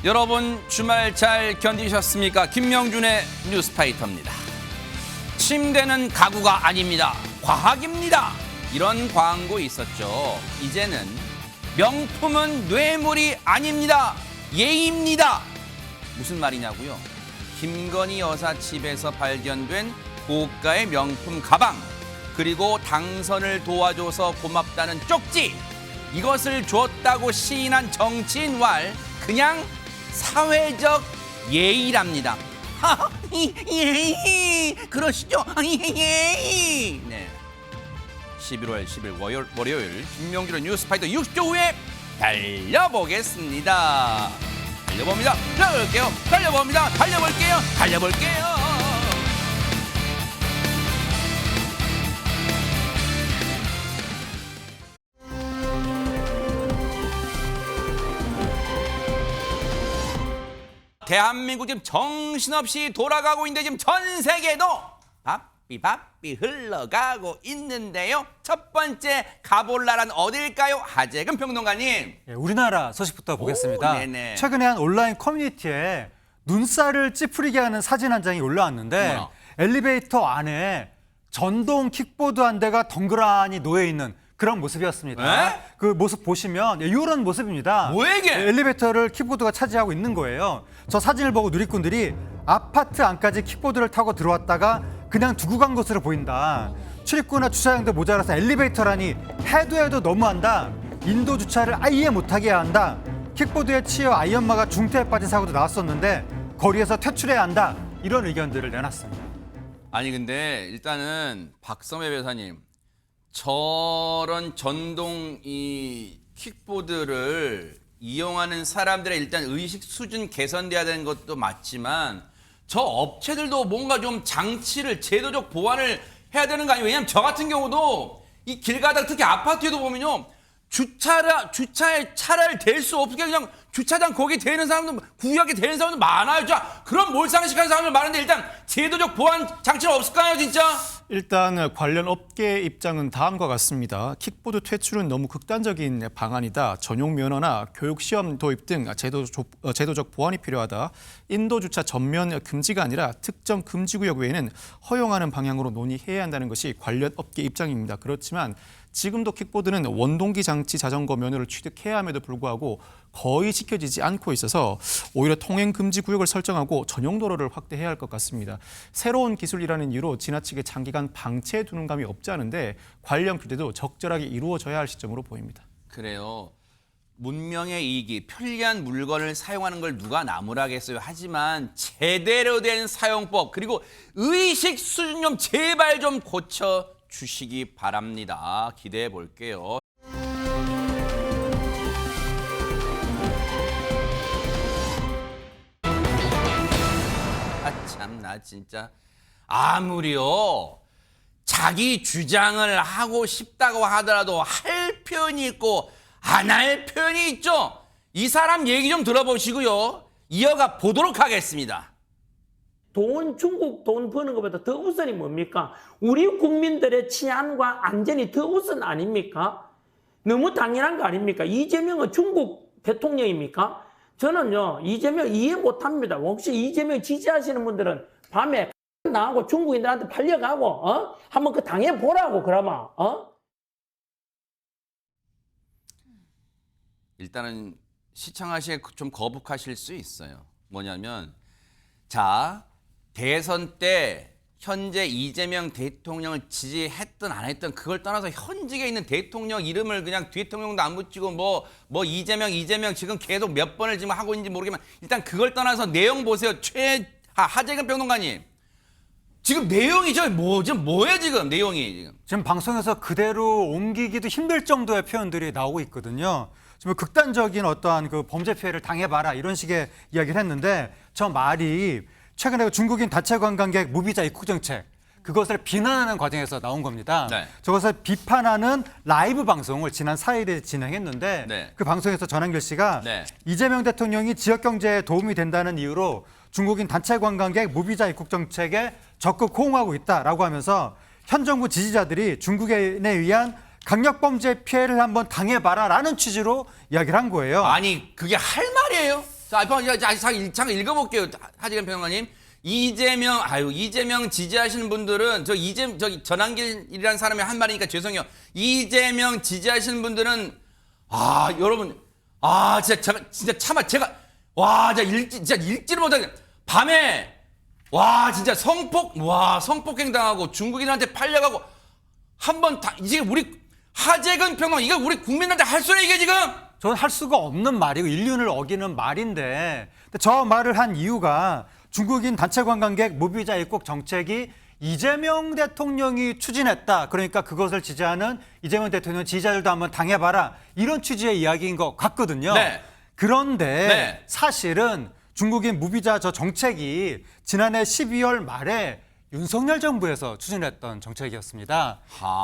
여러분 주말 잘 견디셨습니까? 김명준의 뉴스파이터입니다. 침대는 가구가 아닙니다. 과학입니다. 이런 광고 있었죠. 이제는 명품은 뇌물이 아닙니다. 예의입니다. 무슨 말이냐고요? 김건희 여사 집에서 발견된 고가의 명품 가방, 그리고 당선을 도와줘서 고맙다는 쪽지, 이것을 줬다고 시인한 정치인 왈, 그냥 사회적 예의랍니다. 예의, 그러시죠? 예의. 네. 11월 10일 월요일 김명준의 뉴스파이터 60조 후에 달려보겠습니다. 달려봅니다. 달려볼게요. 대한민국 지금 정신없이 돌아가고 있는데 지금 전 세계도 바삐 흘러가고 있는데요. 첫 번째 가볼 나라는 어딜까요? 하재근 평론가님. 예, 우리나라 소식부터 보겠습니다. 네네. 최근에 한 온라인 커뮤니티에 눈살을 찌푸리게 하는 사진 한 장이 올라왔는데 뭐야? 엘리베이터 안에 전동 킥보드 한 대가 덩그러니 놓여 있는 그런 모습이었습니다. 에? 그 모습 보시면 이런 모습입니다. 뭐야 이게? 엘리베이터를 킥보드가 차지하고 있는 거예요. 저 사진을 보고 누리꾼들이 아파트 안까지 킥보드를 타고 들어왔다가 그냥 두고 간 것으로 보인다. 출입구나 주차장도 모자라서 엘리베이터라니 해도 너무한다. 인도 주차를 아예 못하게 해야 한다. 킥보드에 치여 아이엄마가 중태에 빠진 사고도 나왔었는데 거리에서 퇴출해야 한다. 이런 의견들을 내놨습니다. 아니 근데 일단은 박성배 변호사님, 저런 전동 이 킥보드를 이용하는 사람들의 일단 의식 수준 개선돼야 되는 것도 맞지만 저 업체들도 뭔가 좀 장치를 제도적 보완을 해야 되는 거 아니에요? 왜냐면 저 같은 경우도 이 길 가다가 특히 아파트에도 보면요, 주차에 차를 댈 수 없게 그냥 주차장 거기 대는 사람도, 구역에 대는 사람도 많아요. 자, 그런 몰상식하는 사람들 많은데 일단 제도적 보완 장치는 없을까요, 진짜? 일단 관련 업계 입장은 다음과 같습니다. 킥보드 퇴출은 너무 극단적인 방안이다. 전용 면허나 교육시험 도입 등 제도적 보완이 필요하다. 인도 주차 전면 금지가 아니라 특정 금지구역 외에는 허용하는 방향으로 논의해야 한다는 것이 관련 업계 입장입니다. 그렇지만 지금도 킥보드는 원동기 장치 자전거 면허를 취득해야 함에도 불구하고 거의 지켜지지 않고 있어서 오히려 통행 금지 구역을 설정하고 전용 도로를 확대해야 할 것 같습니다. 새로운 기술이라는 이유로 지나치게 장기간 방치해 두는 감이 없지 않은데 관련 규제도 적절하게 이루어져야 할 시점으로 보입니다. 그래요. 문명의 이익이 편리한 물건을 사용하는 걸 누가 나무라겠어요. 하지만 제대로 된 사용법, 그리고 의식 수준 좀 제발 좀 고쳐 주시기 바랍니다. 기대해 볼게요. 참나 진짜 아무리요 자기 주장을 하고 싶다고 하더라도 할 표현이 있고 안 할 표현이 있죠. 이 사람 얘기 좀 들어보시고요, 이어가 보도록 하겠습니다. 중국 돈 버는 것보다 더 우선이 뭡니까? 우리 국민들의 치안과 안전이 더 우선 아닙니까? 너무 당연한 거 아닙니까? 이재명은 중국 대통령입니까? 저는요, 이재명 이해 못합니다. 혹시 이재명 지지하시는 분들은 밤에 나하고 중국인들한테 팔려가고, 한번 그 당해보라고, 그러면, 일단은 시청하시기에 좀 거북하실 수 있어요. 뭐냐면, 자, 대선 때 현재 이재명 대통령을 지지했든 안 했든 그걸 떠나서 현직에 있는 대통령 이름을 그냥 대통령도 안 붙이고 뭐 이재명 지금 계속 몇 번을 지금 하고 있는지 모르겠지만 일단 그걸 떠나서 내용 보세요. 하재근 평론가님, 지금 내용이 뭐예요 지금 내용이 지금 방송에서 그대로 옮기기도 힘들 정도의 표현들이 나오고 있거든요. 지금 극단적인 어떠한 그 범죄 피해를 당해봐라 이런 식의 이야기를 했는데 저 말이 최근에 중국인 다체 관광객 무비자 입국 정책, 그것을 비난하는 과정에서 나온 겁니다. 네. 저것을 비판하는 라이브 방송을 지난 4일에 진행했는데 네. 그 방송에서 전한길 씨가 네. 이재명 대통령이 지역 경제에 도움이 된다는 이유로 중국인 단체 관광객 무비자 입국 정책에 적극 호응하고 있다라고 하면서 현 정부 지지자들이 중국인에 의한 강력범죄 피해를 한번 당해봐라라는 취지로 이야기를 한 거예요. 아니 그게 할 말이에요? 자, 잠깐 읽어볼게요. 하재근 평론가님. 이재명 지지하시는 분들은 저기 전한길이라는 사람이 한 말이니까 죄송해요. 이재명 지지하시는 분들은 여러분 진짜 참아 제가 진짜 읽지를 못하게 밤에 진짜 성폭행 당하고 중국인한테 팔려가고 한번 이제 우리 하재근 평론 이거 우리 국민들한테 할 소리 이게 지금. 저는 할 수가 없는 말이고 인륜을 어기는 말인데 저 말을 한 이유가 중국인 단체 관광객 무비자 입국 정책이 이재명 대통령이 추진했다. 그러니까 그것을 지지하는 이재명 대통령 지지자들도 한번 당해봐라. 이런 취지의 이야기인 것 같거든요. 네. 그런데 네. 사실은 중국인 무비자 저 정책이 지난해 12월 말에 윤석열 정부에서 추진했던 정책이었습니다.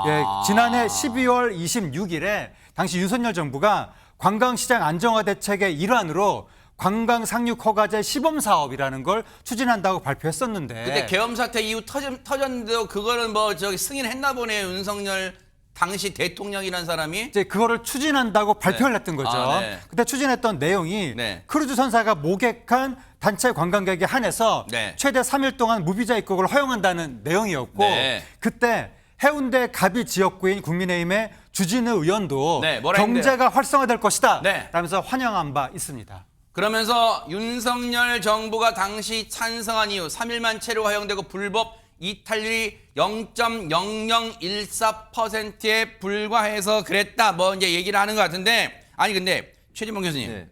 예, 지난해 12월 26일에 당시 윤석열 정부가 관광시장 안정화 대책의 일환으로 관광 상륙 허가제 시범 사업이라는 걸 추진한다고 발표했었는데 그때 계엄 사태 이후 터졌는데도 그거는 승인했나 보네요. 윤석열 당시 대통령이라는 사람이. 이제 그거를 추진한다고 발표를 했던 거죠. 네. 그때 추진했던 내용이 네. 크루즈 선사가 모객한 단체 관광객에 한해서 네. 최대 3일 동안 무비자 입국을 허용한다는 내용이었고 네. 그때 해운대 가비 지역구인 국민의힘의 주진우 의원도 네, 뭐라 했는데요? 경제가 활성화될 것이다 네. 라면서 환영한 바 있습니다. 그러면서 윤석열 정부가 당시 찬성한 이후 3일만 채로 허용되고 불법 이탈률이 0.0014%에 불과해서 그랬다. 이제 얘기를 하는 것 같은데 근데 최진봉 교수님. 네.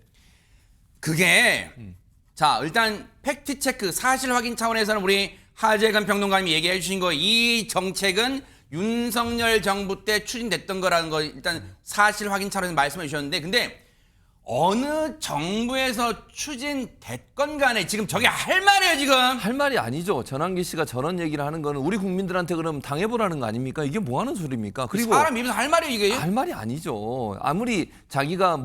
그게 자, 일단 팩트 체크 사실 확인 차원에서는 우리 하재근 평론가님이 얘기해 주신 거 이 정책은 윤석열 정부 때 추진됐던 거라는 거 일단 사실 확인 차원에서 말씀해 주셨는데 근데 어느 정부에서 추진됐건 간에 지금 저게 할 말이에요 지금. 할 말이 아니죠. 전한기 씨가 저런 얘기를 하는 거는 우리 국민들한테 그럼 당해보라는 거 아닙니까? 이게 뭐 하는 소리입니까? 그리고 사람 입에서 할 말이에요 이게. 할 말이 아니죠. 아무리 자기가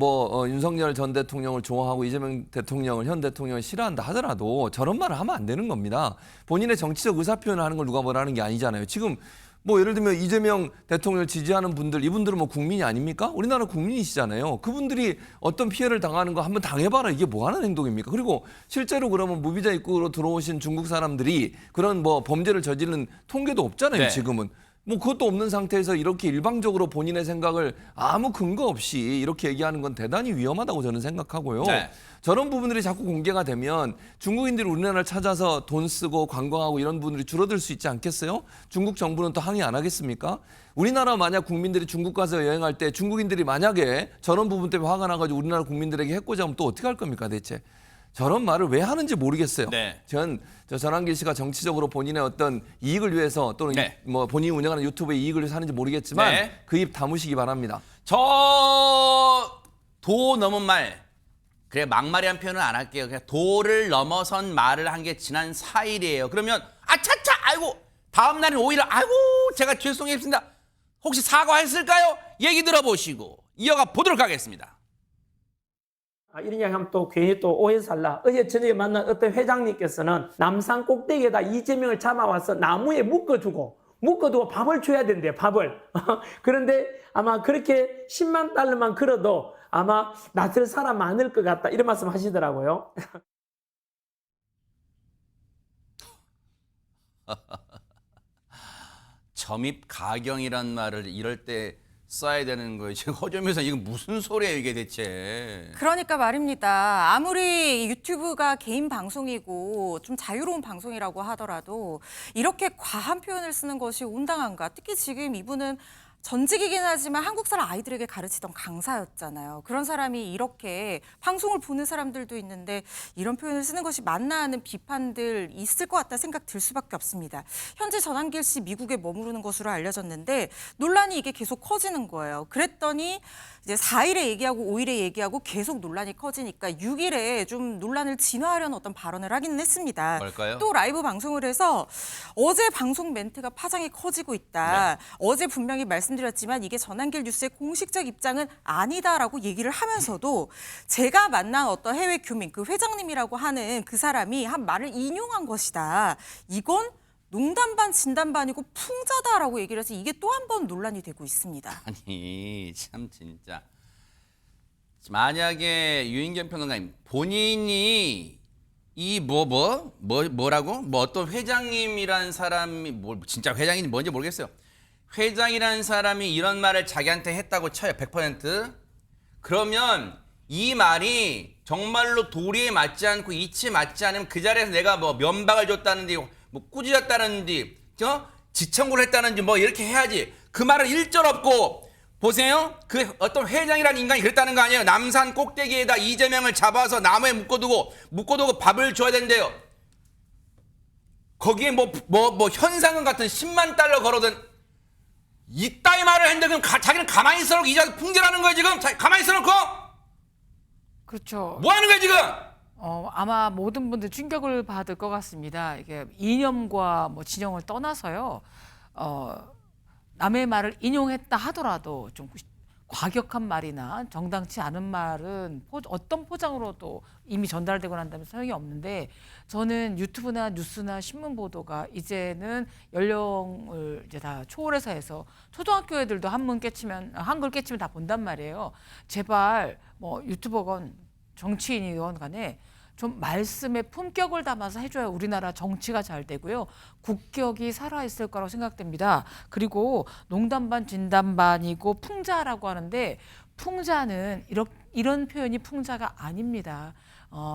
윤석열 전 대통령을 좋아하고 이재명 대통령을 현 대통령을 싫어한다 하더라도 저런 말을 하면 안 되는 겁니다. 본인의 정치적 의사표현을 하는 걸 누가 뭐라는 게 아니잖아요. 지금 예를 들면 이재명 대통령을 지지하는 분들 이분들은 국민이 아닙니까? 우리나라 국민이시잖아요. 그분들이 어떤 피해를 당하는 거 한번 당해봐라. 이게 뭐 하는 행동입니까? 그리고 실제로 그러면 무비자 입국으로 들어오신 중국 사람들이 그런 범죄를 저지른 통계도 없잖아요. 네. 지금은. 그것도 없는 상태에서 이렇게 일방적으로 본인의 생각을 아무 근거 없이 이렇게 얘기하는 건 대단히 위험하다고 저는 생각하고요. 네. 저런 부분들이 자꾸 공개가 되면 중국인들이 우리나라를 찾아서 돈 쓰고 관광하고 이런 분들이 줄어들 수 있지 않겠어요? 중국 정부는 또 항의 안 하겠습니까? 우리나라 만약 국민들이 중국 가서 여행할 때 중국인들이 만약에 저런 부분 때문에 화가 나가지고 우리나라 국민들에게 해코지 하면 또 어떻게 할 겁니까 대체? 저런 말을 왜 하는지 모르겠어요. 네. 전한길 씨가 정치적으로 본인의 어떤 이익을 위해서 또는 네. 본인이 운영하는 유튜브의 이익을 위해서 하는지 모르겠지만 네. 그 입 다무시기 바랍니다. 도 넘은 말. 그래 막말이란 표현은 안 할게요. 그냥 도를 넘어선 말을 한 게 지난 4일이에요. 그러면 아차차 아이고 다음 날은 오히려 아이고 제가 죄송했습니다. 혹시 사과했을까요? 얘기 들어보시고 이어가 보도록 하겠습니다. 이런 이야기 하면 또 괜히 또 오해 살라. 어제 저녁에 만난 어떤 회장님께서는 남산 꼭대기에다 이재명을 잡아와서 나무에 묶어두고 밥을 줘야 된대요. 밥을. 그런데 아마 그렇게 10만 달러만 걸어도 아마 나설 사람 많을 것 같다. 이런 말씀 하시더라고요. 점입 가경이란 말을 이럴 때 써야 되는 거예요. 지금 허점에서 이거 무슨 소리예요 이게 대체. 그러니까 말입니다. 아무리 유튜브가 개인 방송이고 좀 자유로운 방송이라고 하더라도 이렇게 과한 표현을 쓰는 것이 온당한가? 특히 지금 이분은 전직이긴 하지만 한국 사람 아이들에게 가르치던 강사였잖아요. 그런 사람이 이렇게 방송을 보는 사람들도 있는데 이런 표현을 쓰는 것이 맞나 하는 비판들 있을 것 같다 생각 들 수밖에 없습니다. 현재 전한길 씨 미국에 머무르는 것으로 알려졌는데 논란이 이게 계속 커지는 거예요. 그랬더니 이제 4일에 얘기하고 5일에 얘기하고 계속 논란이 커지니까 6일에 좀 논란을 진화하려는 어떤 발언을 하기는 했습니다. 뭘까요? 또 라이브 방송을 해서 어제 방송 멘트가 파장이 커지고 있다. 어제 분명히 말씀드렸지만 이게 전한길 뉴스의 공식적 입장은 아니다라고 얘기를 하면서도 제가 만난 어떤 해외 교민, 그 회장님이라고 하는 그 사람이 한 말을 인용한 것이다. 이건 농담 반 진담 반이고 풍자다라고 얘기를 해서 이게 또 한 번 논란이 되고 있습니다. 아니 참 진짜 만약에 유인경 평론가님 본인이 이 뭐라고 어떤 회장님이란 사람이 진짜 회장인지 뭔지 모르겠어요. 회장이라는 사람이 이런 말을 자기한테 했다고 쳐요. 100%. 그러면 이 말이 정말로 도리에 맞지 않고 이치에 맞지 않으면 그 자리에서 내가 뭐 면박을 줬다는지 뭐 꾸짖었다는지 지청구를 했다는지 뭐 이렇게 해야지. 그 말은 일절 없고 보세요. 그 어떤 회장이라는 인간이 그랬다는 거 아니에요. 남산 꼭대기에다 이재명을 잡아서 나무에 묶어두고 밥을 줘야 된대요. 거기에 뭐 현상금 같은 10만 달러 걸어든 이따위 말을 했는데 그럼 자기는 가만히 있어놓고 이자도 풍질하는 거야 지금? 가만히 있어놓고? 그렇죠. 뭐 하는 거야 지금? 아마 모든 분들 충격을 받을 것 같습니다. 이게 이념과 뭐 진영을 떠나서요. 남의 말을 인용했다 하더라도 좀 과격한 말이나 정당치 않은 말은 어떤 포장으로도 이미 전달되고 난 다음에 소용이 없는데 저는 유튜브나 뉴스나 신문 보도가 이제는 연령을 이제 다 초월해서 해서 초등학교 애들도 한글 깨치면 다 본단 말이에요. 제발 뭐 유튜버건 정치인이건 간에 좀 말씀에 품격을 담아서 해줘야 우리나라 정치가 잘 되고요. 국격이 살아있을 거라고 생각됩니다. 그리고 농담 반 진담 반이고 풍자라고 하는데 풍자는 이런 표현이 풍자가 아닙니다.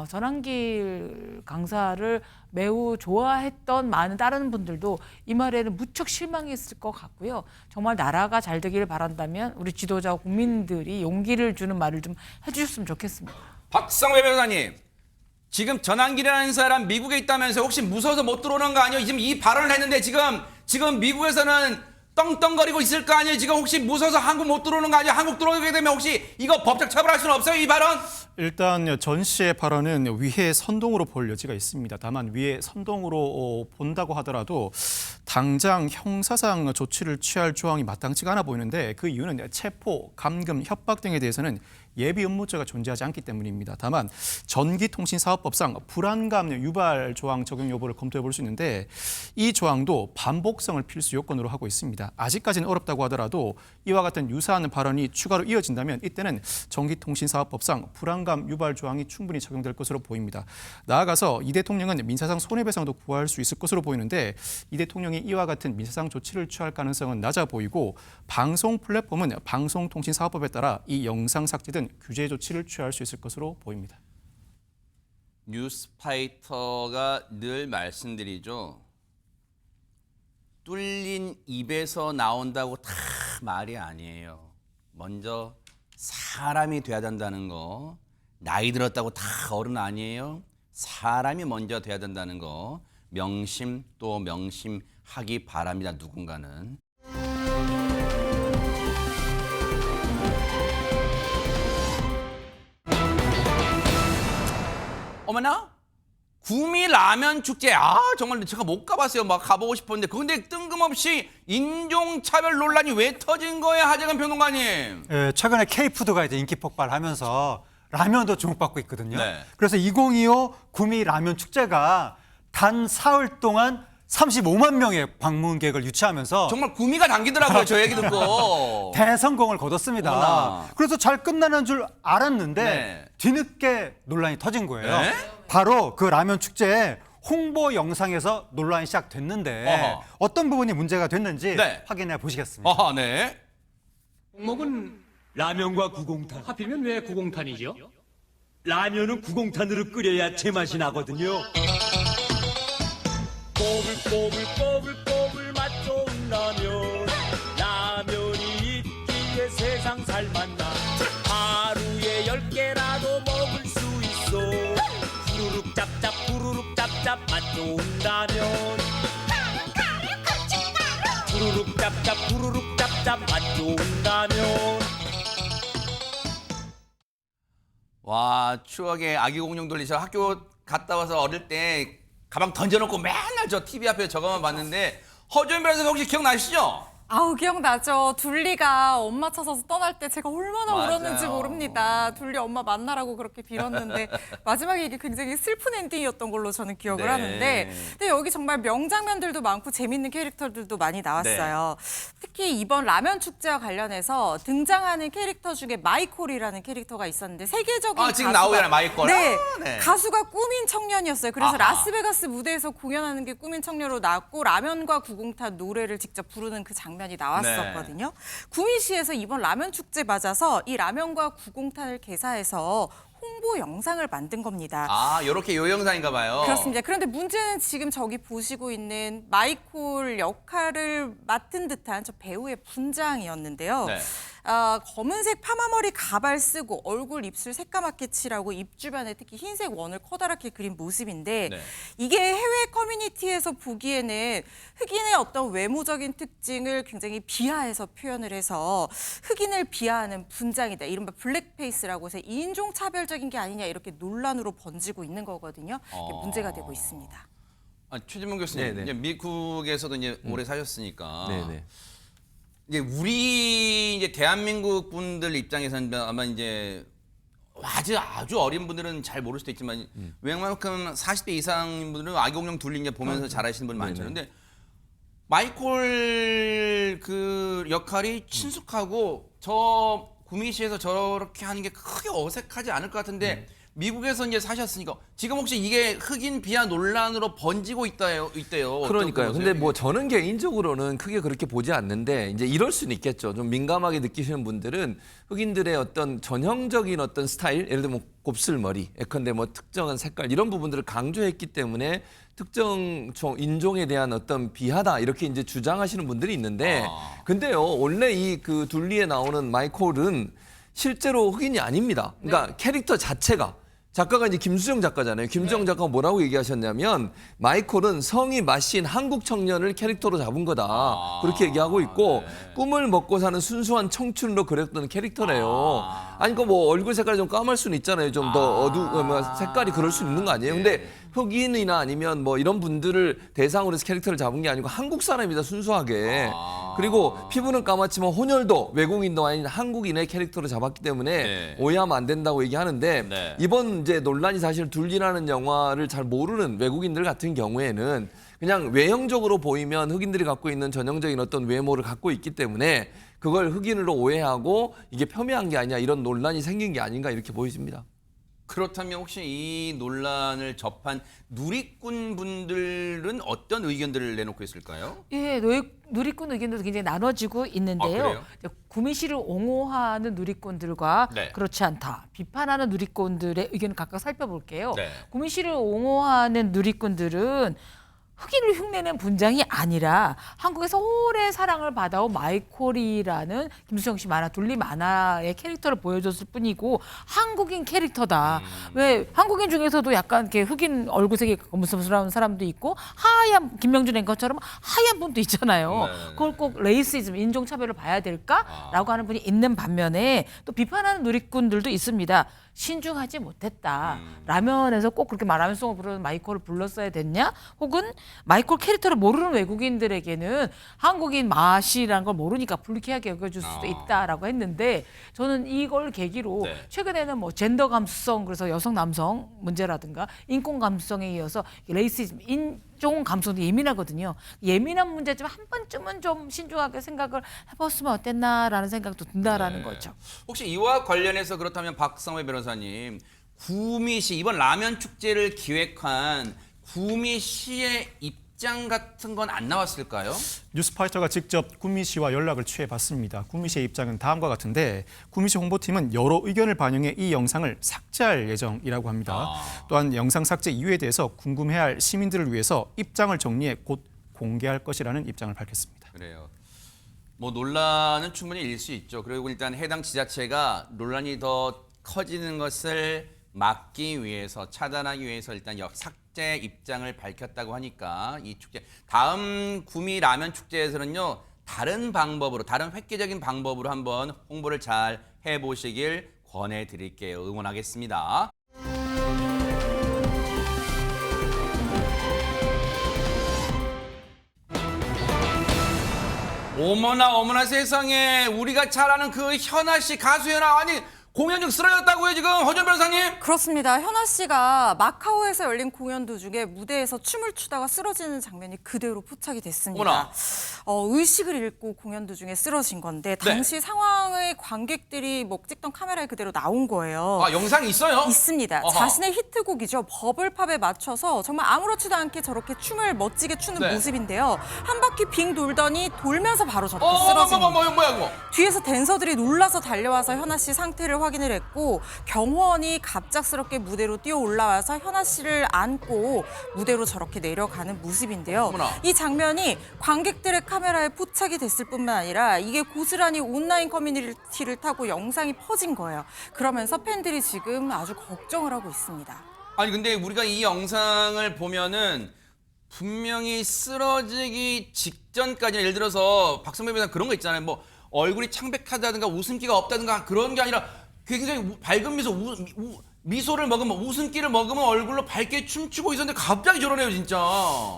전한길 강사를 매우 좋아했던 많은 다른 분들도 이 말에는 무척 실망했을 것 같고요. 정말 나라가 잘 되기를 바란다면 우리 지도자와 국민들이 용기를 주는 말을 좀 해주셨으면 좋겠습니다. 박성배 변호사님. 지금 전한길이라는 사람 미국에 있다면서 혹시 무서워서 못 들어오는 거 아니에요? 지금 이 발언을 했는데 지금 미국에서는 떵떵거리고 있을 거 아니에요? 지금 혹시 무서워서 한국 못 들어오는 거 아니에요? 한국 들어오게 되면 혹시 이거 법적 처벌할 수는 없어요? 이 발언? 일단 전 씨의 발언은 위해 선동으로 볼 여지가 있습니다. 다만 위해 선동으로 본다고 하더라도 당장 형사상 조치를 취할 조항이 마땅치가 않아 보이는데 그 이유는 체포, 감금, 협박 등에 대해서는 예비 의무죄가 존재하지 않기 때문입니다. 다만 전기통신사업법상 불안감 유발 조항 적용 여부를 검토해 볼 수 있는데 이 조항도 반복성을 필수 요건으로 하고 있습니다. 아직까지는 어렵다고 하더라도 이와 같은 유사한 발언이 추가로 이어진다면 이때는 전기통신사업법상 불안감 유발 조항이 충분히 적용될 것으로 보입니다. 나아가서 이 대통령은 민사상 손해배상도 구할 수 있을 것으로 보이는데 이 대통령이 이와 같은 민사상 조치를 취할 가능성은 낮아 보이고 방송 플랫폼은 방송통신사업법에 따라 이 영상 삭제 등 규제 조치를 취할 수 있을 것으로 보입니다. 뉴스파이터가 늘 말씀드리죠. 뚫린 입에서 나온다고 다 말이 아니에요. 먼저 사람이 돼야 된다는 거. 나이 들었다고 다 어른 아니에요. 사람이 먼저 돼야 된다는 거. 명심 또 명심하기 바랍니다. 누군가는. 어머나? 구미 라면 축제. 정말 제가 못 가봤어요. 막 가보고 싶었는데. 근데 뜬금없이 인종차별 논란이 왜 터진 거예요, 하재근 평론가님? 예, 최근에 K푸드가 이제 인기 폭발하면서 라면도 주목받고 있거든요. 네. 그래서 2025 구미 라면 축제가 단 사흘 동안 35만 명의 방문객을 유치하면서 정말 구미가 당기더라고요, 저 얘기 듣고. 대성공을 거뒀습니다. 어머나. 그래서 잘 끝나는 줄 알았는데 네. 뒤늦게 논란이 터진 거예요. 네? 바로 그 라면 축제에 홍보 영상에서 논란이 시작됐는데 어허. 어떤 부분이 문제가 됐는지 네. 확인해 보시겠습니다. 네. 목은 라면과 구공탄. 하필이면 왜 구공탄이죠? 라면은 구공탄으로 끓여야 제맛이 나거든요. 꼬불꼬불꼬불꼬불 맛 좋은 라면. 라면이 있기에 세상 살맛나. 하루에 10개라도 먹을 수 있어. 후루룩 짭짭 후루룩 짭짭 맛 좋은 라면. 후루룩 짭짭 후루룩 짭짭 맛 좋은 라면. 와, 추억의 아기 공룡 돌리셔. 학교 갔다 와서 어릴 때 가방 던져놓고 맨날 저 TV 앞에 저거만 봤는데 허준현 변호사 혹시 기억나시죠? 아우 기억나죠. 둘리가 엄마 찾아서 떠날 때 제가 얼마나 맞아요. 울었는지 모릅니다. 둘리 엄마 만나라고 그렇게 빌었는데 마지막에 이게 굉장히 슬픈 엔딩이었던 걸로 저는 기억을 네. 하는데 근데 여기 정말 명장면들도 많고 재밌는 캐릭터들도 많이 나왔어요. 특히 이번 라면 축제와 관련해서 등장하는 캐릭터 중에 마이콜이라는 캐릭터가 있었는데 세계적인 지금 가수가- 나오잖아요, 마이콜. 네, 네. 가수가 꾸민 청년이었어요. 그래서 아하. 라스베가스 무대에서 공연하는 게 꾸민 청년으로 나왔고 라면과 구공탄 노래를 직접 부르는 그 장면이 나왔었거든요. 구미시에서 이번 라면 축제 맞아서 이 라면과 구공탄을 개사해서 홍보 영상을 만든 겁니다. 요렇게 요 영상인가 봐요. 그렇습니다. 그런데 문제는 지금 저기 보시고 있는 마이콜 역할을 맡은 듯한 저 배우의 분장이었는데요. 네. 검은색 파마머리 가발 쓰고 얼굴 입술 새까맣게 칠하고 입 주변에 특히 흰색 원을 커다랗게 그린 모습인데 네. 이게 해외 커뮤니티에서 보기에는 흑인의 어떤 외모적인 특징을 굉장히 비하해서 표현을 해서 흑인을 비하하는 분장이다. 이른바 블랙페이스라고 해서 인종차별적인 게 아니냐 이렇게 논란으로 번지고 있는 거거든요. 이게 문제가 되고 있습니다. 최진봉 교수님, 네네. 이제 미국에서도 이제 오래 사셨으니까. 네네. 이제 우리 이제 대한민국 분들 입장에서는 아마 이제 아주 어린 분들은 잘 모를 수도 있지만 웬만큼 40대 이상인 분들은 아기공룡 둘리 이제 보면서 잘 아시는 분 많죠. 근데 마이콜 그 역할이 친숙하고 저 구미시에서 저렇게 하는 게 크게 어색하지 않을 것 같은데 미국에서 이제 사셨으니까 지금 혹시 이게 흑인 비하 논란으로 번지고 있대요. 그러니까요. 근데 뭐 저는 개인적으로는 크게 그렇게 보지 않는데 이제 이럴 수는 있겠죠. 좀 민감하게 느끼시는 분들은 흑인들의 어떤 전형적인 어떤 스타일, 예를 들면 곱슬머리, 예컨대 뭐 특정한 색깔 이런 부분들을 강조했기 때문에 특정 인종에 대한 어떤 비하다 이렇게 이제 주장하시는 분들이 있는데 근데요 원래 이 그 둘리에 나오는 마이콜은 실제로 흑인이 아닙니다. 그러니까 캐릭터 자체가 작가가 이제 김수정 작가잖아요. 김수정 작가가 뭐라고 얘기하셨냐면 마이콜은 성이 마신 한국 청년을 캐릭터로 잡은 거다. 그렇게 얘기하고 있고 꿈을 먹고 사는 순수한 청춘으로 그렸던 캐릭터래요. 아니 그 뭐 얼굴 색깔이 좀 까말 수는 있잖아요. 좀 더 색깔이 그럴 수 있는 거 아니에요. 근데 흑인이나 아니면 뭐 이런 분들을 대상으로 해서 캐릭터를 잡은 게 아니고 한국 사람이다 순수하게. 그리고 피부는 까맣지만 혼혈도 외국인도 아닌 한국인의 캐릭터로 잡았기 때문에 오해하면 안 된다고 얘기하는데 이번 이제 논란이 사실 둘리라는 영화를 잘 모르는 외국인들 같은 경우에는 그냥 외형적으로 보이면 흑인들이 갖고 있는 전형적인 어떤 외모를 갖고 있기 때문에 그걸 흑인으로 오해하고 이게 폄훼한 게 아니냐 이런 논란이 생긴 게 아닌가 이렇게 보여집니다. 그렇다면 혹시 이 논란을 접한 누리꾼 분들은 어떤 의견들을 내놓고 있을까요? 예, 누리꾼 의견도 굉장히 나눠지고 있는데요. 그래요? 구미시를 옹호하는 누리꾼들과 네. 그렇지 않다. 비판하는 누리꾼들의 의견을 각각 살펴볼게요. 네. 구미시를 옹호하는 누리꾼들은 흑인을 흉내낸 분장이 아니라 한국에서 오래 사랑을 받아온 마이콜이라는 김수영 씨 만화 둘리 만화의 캐릭터를 보여줬을 뿐이고 한국인 캐릭터다. 왜 한국인 중에서도 약간 이렇게 흑인 얼굴색이 검은스러운 사람도 있고 하얀 김명준 앵커처럼 하얀 분도 있잖아요. 네. 그걸 꼭 레이시즘, 인종차별을 봐야 될까라고 하는 분이 있는 반면에 또 비판하는 누리꾼들도 있습니다. 신중하지 못했다. 라면에서 꼭 그렇게 라면송을 부르는 마이콜을 불렀어야 됐냐? 혹은 마이콜 캐릭터를 모르는 외국인들에게는 한국인 맛이라는 걸 모르니까 불쾌하게 여겨줄 수도 있다라고 했는데 저는 이걸 계기로 네. 최근에는 뭐 젠더 감수성 그래서 여성 남성 문제라든가 인권 감수성에 이어서 레이시즘 인종 감수성도 예민하거든요. 예민한 문제지만 한 번쯤은 좀 신중하게 생각을 해봤으면 어땠나라는 생각도 든다라는 거죠. 혹시 이와 관련해서 그렇다면 박성회 변호사님, 구미시 이번 라면 축제를 기획한 구미시의 입장 같은 건 안 나왔을까요? 뉴스파이터가 직접 구미시와 연락을 취해봤습니다. 구미시의 입장은 다음과 같은데 구미시 홍보팀은 여러 의견을 반영해 이 영상을 삭제할 예정이라고 합니다. 또한 영상 삭제 이유에 대해서 궁금해할 시민들을 위해서 입장을 정리해 곧 공개할 것이라는 입장을 밝혔습니다. 그래요. 뭐 논란은 충분히 일 수 있죠. 그리고 일단 해당 지자체가 논란이 더 커지는 것을 막기 위해서 차단하기 위해서 일단 삭제 입장을 밝혔다고 하니까 이 축제 다음 구미 라면 축제에서는요 다른 방법으로 다른 획기적인 방법으로 한번 홍보를 잘 해보시길 권해드릴게요. 응원하겠습니다. 어머나 어머나 세상에 우리가 잘 아는 그 현아 씨 가수 현아 아니 공연 중 쓰러졌다고요 지금 허준 변호사님? 그렇습니다. 현아 씨가 마카오에서 열린 공연 도중에 무대에서 춤을 추다가 쓰러지는 장면이 그대로 포착이 됐습니다. 어머나. 의식을 잃고 공연 도중에 쓰러진 건데 당시 상황의 관객들이 뭐 찍던 카메라에 그대로 나온 거예요. 아 영상이 있어요? 있습니다. 어허. 자신의 히트곡이죠. 버블팝에 맞춰서 정말 아무렇지도 않게 저렇게 춤을 멋지게 추는 네. 모습인데요. 한 바퀴 빙 돌더니 돌면서 바로 저렇게 쓰러진 뭐야 그거? 뒤에서 댄서들이 놀라서 달려와서 현아 씨 상태를 확인을 했고 경호원이 갑작스럽게 무대로 뛰어 올라와서 현아 씨를 안고 무대로 저렇게 내려가는 모습인데요. 어머나. 이 장면이 관객들의 카메라에 포착이 됐을 뿐만 아니라 이게 고스란히 온라인 커뮤니티를 타고 영상이 퍼진 거예요. 그러면서 팬들이 지금 아주 걱정을 하고 있습니다. 아니 근데 우리가 이 영상을 보면은 분명히 쓰러지기 직전까지 예를 들어서 박성배 변호사 그런 거 있잖아요. 뭐 얼굴이 창백하다든가 웃음기가 없다든가 그런 게 아니라 굉장히 밝은 미소를 먹으면 웃음기를 먹으면 얼굴로 밝게 춤추고 있었는데 갑자기 저러네요 진짜.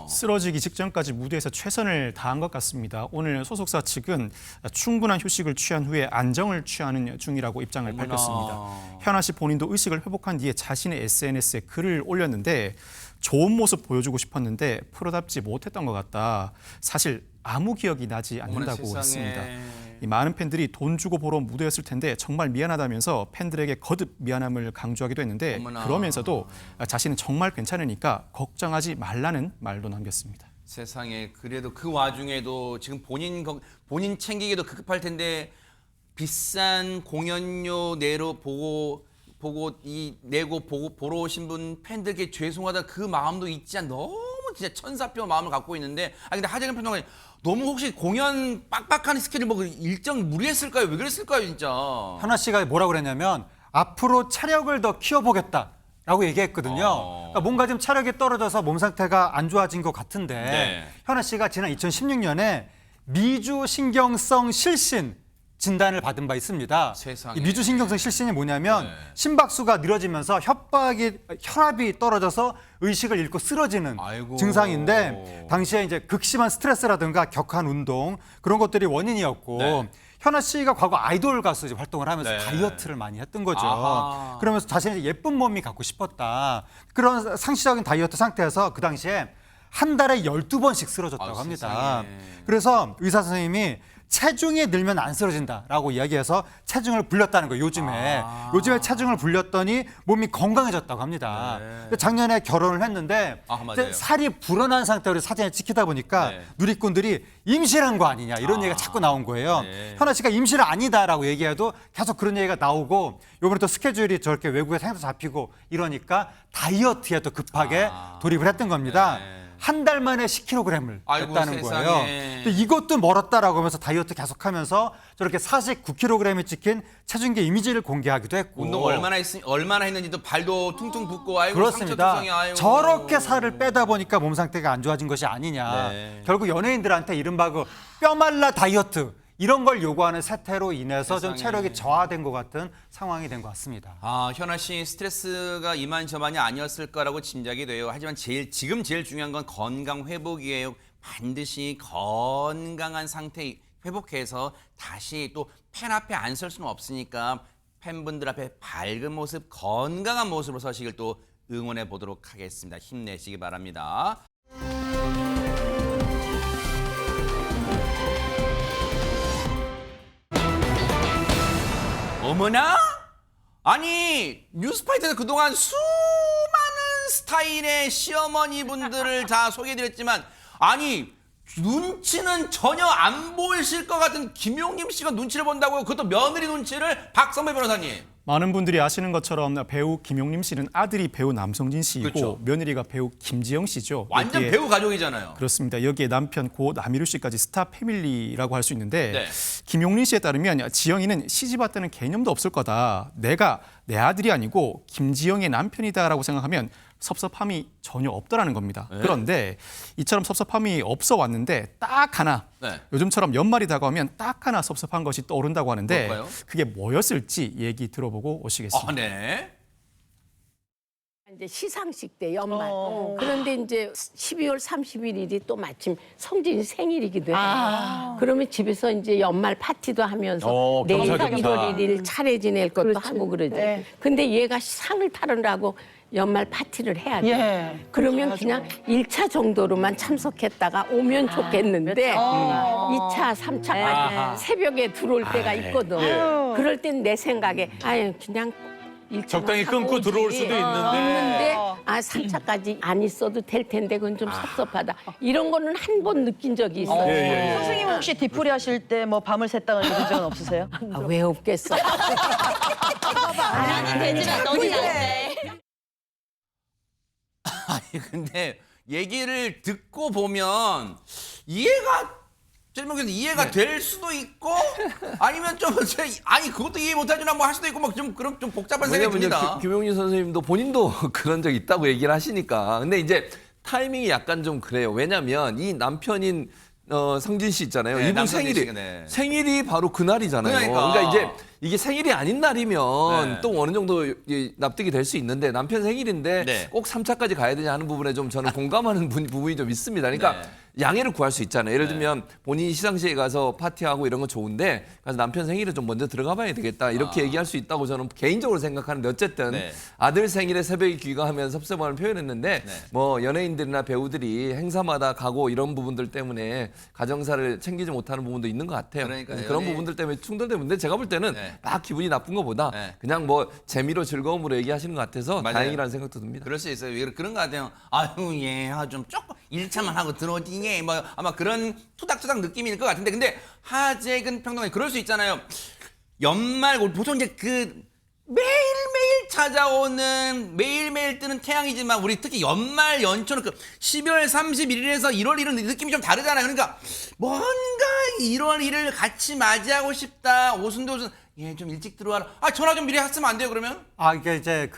쓰러지기 직전까지 무대에서 최선을 다한 것 같습니다. 오늘 소속사 측은 충분한 휴식을 취한 후에 안정을 취하는 중이라고 입장을 어머나. 밝혔습니다. 현아 씨 본인도 의식을 회복한 뒤에 자신의 SNS에 글을 올렸는데 좋은 모습 보여주고 싶었는데 프로답지 못했던 것 같다. 사실 아무 기억이 나지 않는다고 어머나, 세상에. 했습니다. 이 많은 팬들이 돈 주고 보러 온 무대였을 텐데 정말 미안하다면서 팬들에게 거듭 미안함을 강조하기도 했는데 어머나. 그러면서도 자신은 정말 괜찮으니까 걱정하지 말라는 말도 남겼습니다. 세상에 그래도 그 와중에도 지금 본인 챙기기도 급할 텐데 비싼 공연료 보러 오신 분 팬들께 죄송하다 그 마음도 있지 않 너무 진짜 천사표 마음을 갖고 있는데 근데 하재근 평론가님 너무 혹시 공연 빡빡한 스케줄 뭐 일정 무리했을까요? 왜 그랬을까요 진짜? 현아 씨가 뭐라고 그랬냐면 앞으로 차력을 더 키워보겠다라고 얘기했거든요. 그러니까 뭔가 좀 차력이 떨어져서 몸 상태가 안 좋아진 것 같은데 네. 현아 씨가 지난 2016년에 미주신경성 실신 진단을 받은 바 있습니다. 세상에. 이 미주신경성 실신이 뭐냐면 네. 심박수가 늘어지면서 혈압이 떨어져서 의식을 잃고 쓰러지는 아이고. 증상인데 당시에 이제 극심한 스트레스라든가 격한 운동 그런 것들이 원인이었고 네. 현아 씨가 과거 아이돌 가수 활동을 하면서 네. 다이어트를 많이 했던 거죠. 아하. 그러면서 자신의 예쁜 몸이 갖고 싶었다. 그런 상시적인 다이어트 상태에서 그 당시에 한 달에 12번씩 쓰러졌다고 아유, 합니다. 세상에. 그래서 의사 선생님이 체중이 늘면 안 쓰러진다라고 이야기해서 체중을 불렸다는 거예요. 요즘에 체중을 불렸더니 몸이 건강해졌다고 합니다. 근데 작년에 결혼을 했는데 맞아요. 이제 살이 불어난 상태로 사진을 찍히다 보니까 네. 누리꾼들이 임신한 거 아니냐 이런 얘기가 자꾸 나온 거예요. 네. 현아 씨가 임신은 아니다라고 얘기해도 계속 그런 얘기가 나오고 요번에 또 스케줄이 저렇게 외국에 생도 잡히고 이러니까 다이어트에 또 급하게 돌입을 했던 겁니다. 네. 한 달 만에 10kg을 아이고, 뺐다는 세상에. 거예요. 근데 이것도 멀었다라고 하면서 다이어트 계속하면서 저렇게 49kg이 찍힌 체중계 이미지를 공개하기도 했고. 운동 얼마나 했는지도 발도 퉁퉁 붓고 아이고 그렇습니다. 상처투성이 아이고. 저렇게 살을 빼다 보니까 몸 상태가 안 좋아진 것이 아니냐. 네. 결국 연예인들한테 이른바 그 뼈말라 다이어트 이런 걸 요구하는 세태로 인해서 좀 세상에. 체력이 저하된 것 같은 상황이 된 것 같습니다. 현아 씨 스트레스가 이만저만이 아니었을 거라고 짐작이 돼요. 하지만 지금 제일 중요한 건 건강 회복이에요. 반드시 건강한 상태 회복해서 다시 또 팬 앞에 안 설 수는 없으니까 팬분들 앞에 밝은 모습, 건강한 모습으로 서시길 또 응원해 보도록 하겠습니다. 힘내시기 바랍니다. 어머나? 아니 뉴스파이터에서 그동안 수많은 스타일의 시어머니 분들을 다 소개해드렸지만 아니 눈치는 전혀 안 보이실 것 같은 김용림 씨가 눈치를 본다고요? 그것도 며느리 눈치를 박성배 변호사님. 많은 분들이 아시는 것처럼 배우 김용림 씨는 아들이 배우 남성진 씨이고 그렇죠. 며느리가 배우 김지영 씨죠. 완전 여기에- 배우 가족이잖아요. 그렇습니다. 여기에 남편 고 남희루 씨까지 스타 패밀리라고 할 수 있는데 네. 김용림 씨에 따르면 지영이는 시집 왔다는 개념도 없을 거다. 내가 내 아들이 아니고 김지영의 남편이다라고 생각하면 섭섭함이 전혀 없다라는 겁니다. 네. 그런데 이처럼 섭섭함이 없어 왔는데 딱 하나 네. 요즘처럼 연말이 다가오면 딱 하나 섭섭한 것이 떠오른다고 하는데 뭘까요? 그게 뭐였을지 얘기 들어보고 오시겠습니다. 네. 이제 시상식 때 연말. 그런데 이제 12월 31일이 또 마침 성진이 생일이기도 해요. 그러면 집에서 이제 연말 파티도 하면서 내일 1월 1일 차례 지낼 것도 하고 그러지. 근데 얘가 상을 타느라고 연말 파티를 해야 돼. 그러면 그냥 1차 정도로만 참석했다가 오면 좋겠는데 2차, 3차까지 새벽에 들어올 때가 있거든. 그럴 땐 내 생각에 아유 그냥 적당히 끊고 들어올 수도 있는데. 3차까지 안 있어도 될 텐데 그건 좀 섭섭하다. 이런 거는 한 번 느낀 적이 있어요. 선생님 혹시 뒤풀이 하실 때 뭐 밤을 샜다거나 이런 적은 없으세요? 왜 없겠어? 나는 되지만 너는 안 돼. 아니 근데 얘기를 듣고 보면 이해가 이해가 될 수도 있고 아니면 좀 아니 그것도 이해 못하지나 뭐 할 수도 있고 막 좀 그럼 좀 복잡한 생각이 듭니다. 김용민 선생님도 본인도 그런 적 있다고 얘기를 하시니까. 근데 이제 타이밍이 약간 좀 그래요. 왜냐면 이 남편인 성진 씨 있잖아요. 네, 이분 남성진 생일이 씨가, 네. 생일이 바로 그날이잖아요. 그러니까 이제 이게 생일이 아닌 날이면 네. 또 어느 정도 납득이 될 수 있는데 남편 생일인데 네. 꼭 3차까지 가야 되냐 하는 부분에 좀 저는 공감하는 부분이 좀 있습니다. 그러니까 네. 양해를 구할 수 있잖아요. 예를 네. 들면 본인이 시상식에 가서 파티하고 이런 건 좋은데 가서 남편 생일에 좀 먼저 들어가 봐야 되겠다. 이렇게 얘기할 수 있다고 저는 개인적으로 생각하는데 어쨌든 네. 아들 생일에 새벽에 귀가하면 섭섭함을 표현했는데 네. 뭐 연예인들이나 배우들이 행사마다 가고 이런 부분들 때문에 가정사를 챙기지 못하는 부분도 있는 것 같아요. 그러니까요. 그래서 그런 연예인- 부분들 때문에 충돌되는데 제가 볼 때는 네. 막 기분이 나쁜 것보다 네. 그냥 뭐 재미로 즐거움으로 얘기하시는 것 같아서 맞아요. 다행이라는 생각도 듭니다. 그럴 수 있어요. 그런 거 같아요. 아유, 예, 좀 조금 1차만 하고 들어오지, 예, 뭐 아마 그런 투닥투닥 느낌일 것 같은데, 근데 하재근 평론가님 그럴 수 있잖아요. 연말 보통 이제 그 매일매일 찾아오는 매일매일 뜨는 태양이지만 우리 특히 연말 연초는 그 12월 31일에서 1월 1일 느낌이 좀 다르잖아요. 그러니까 뭔가 1월 1일 같이 맞이하고 싶다. 오순도순 예, 좀 일찍 들어와라. 전화 좀 미리 했으면 안 돼요, 그러면? 이게 이제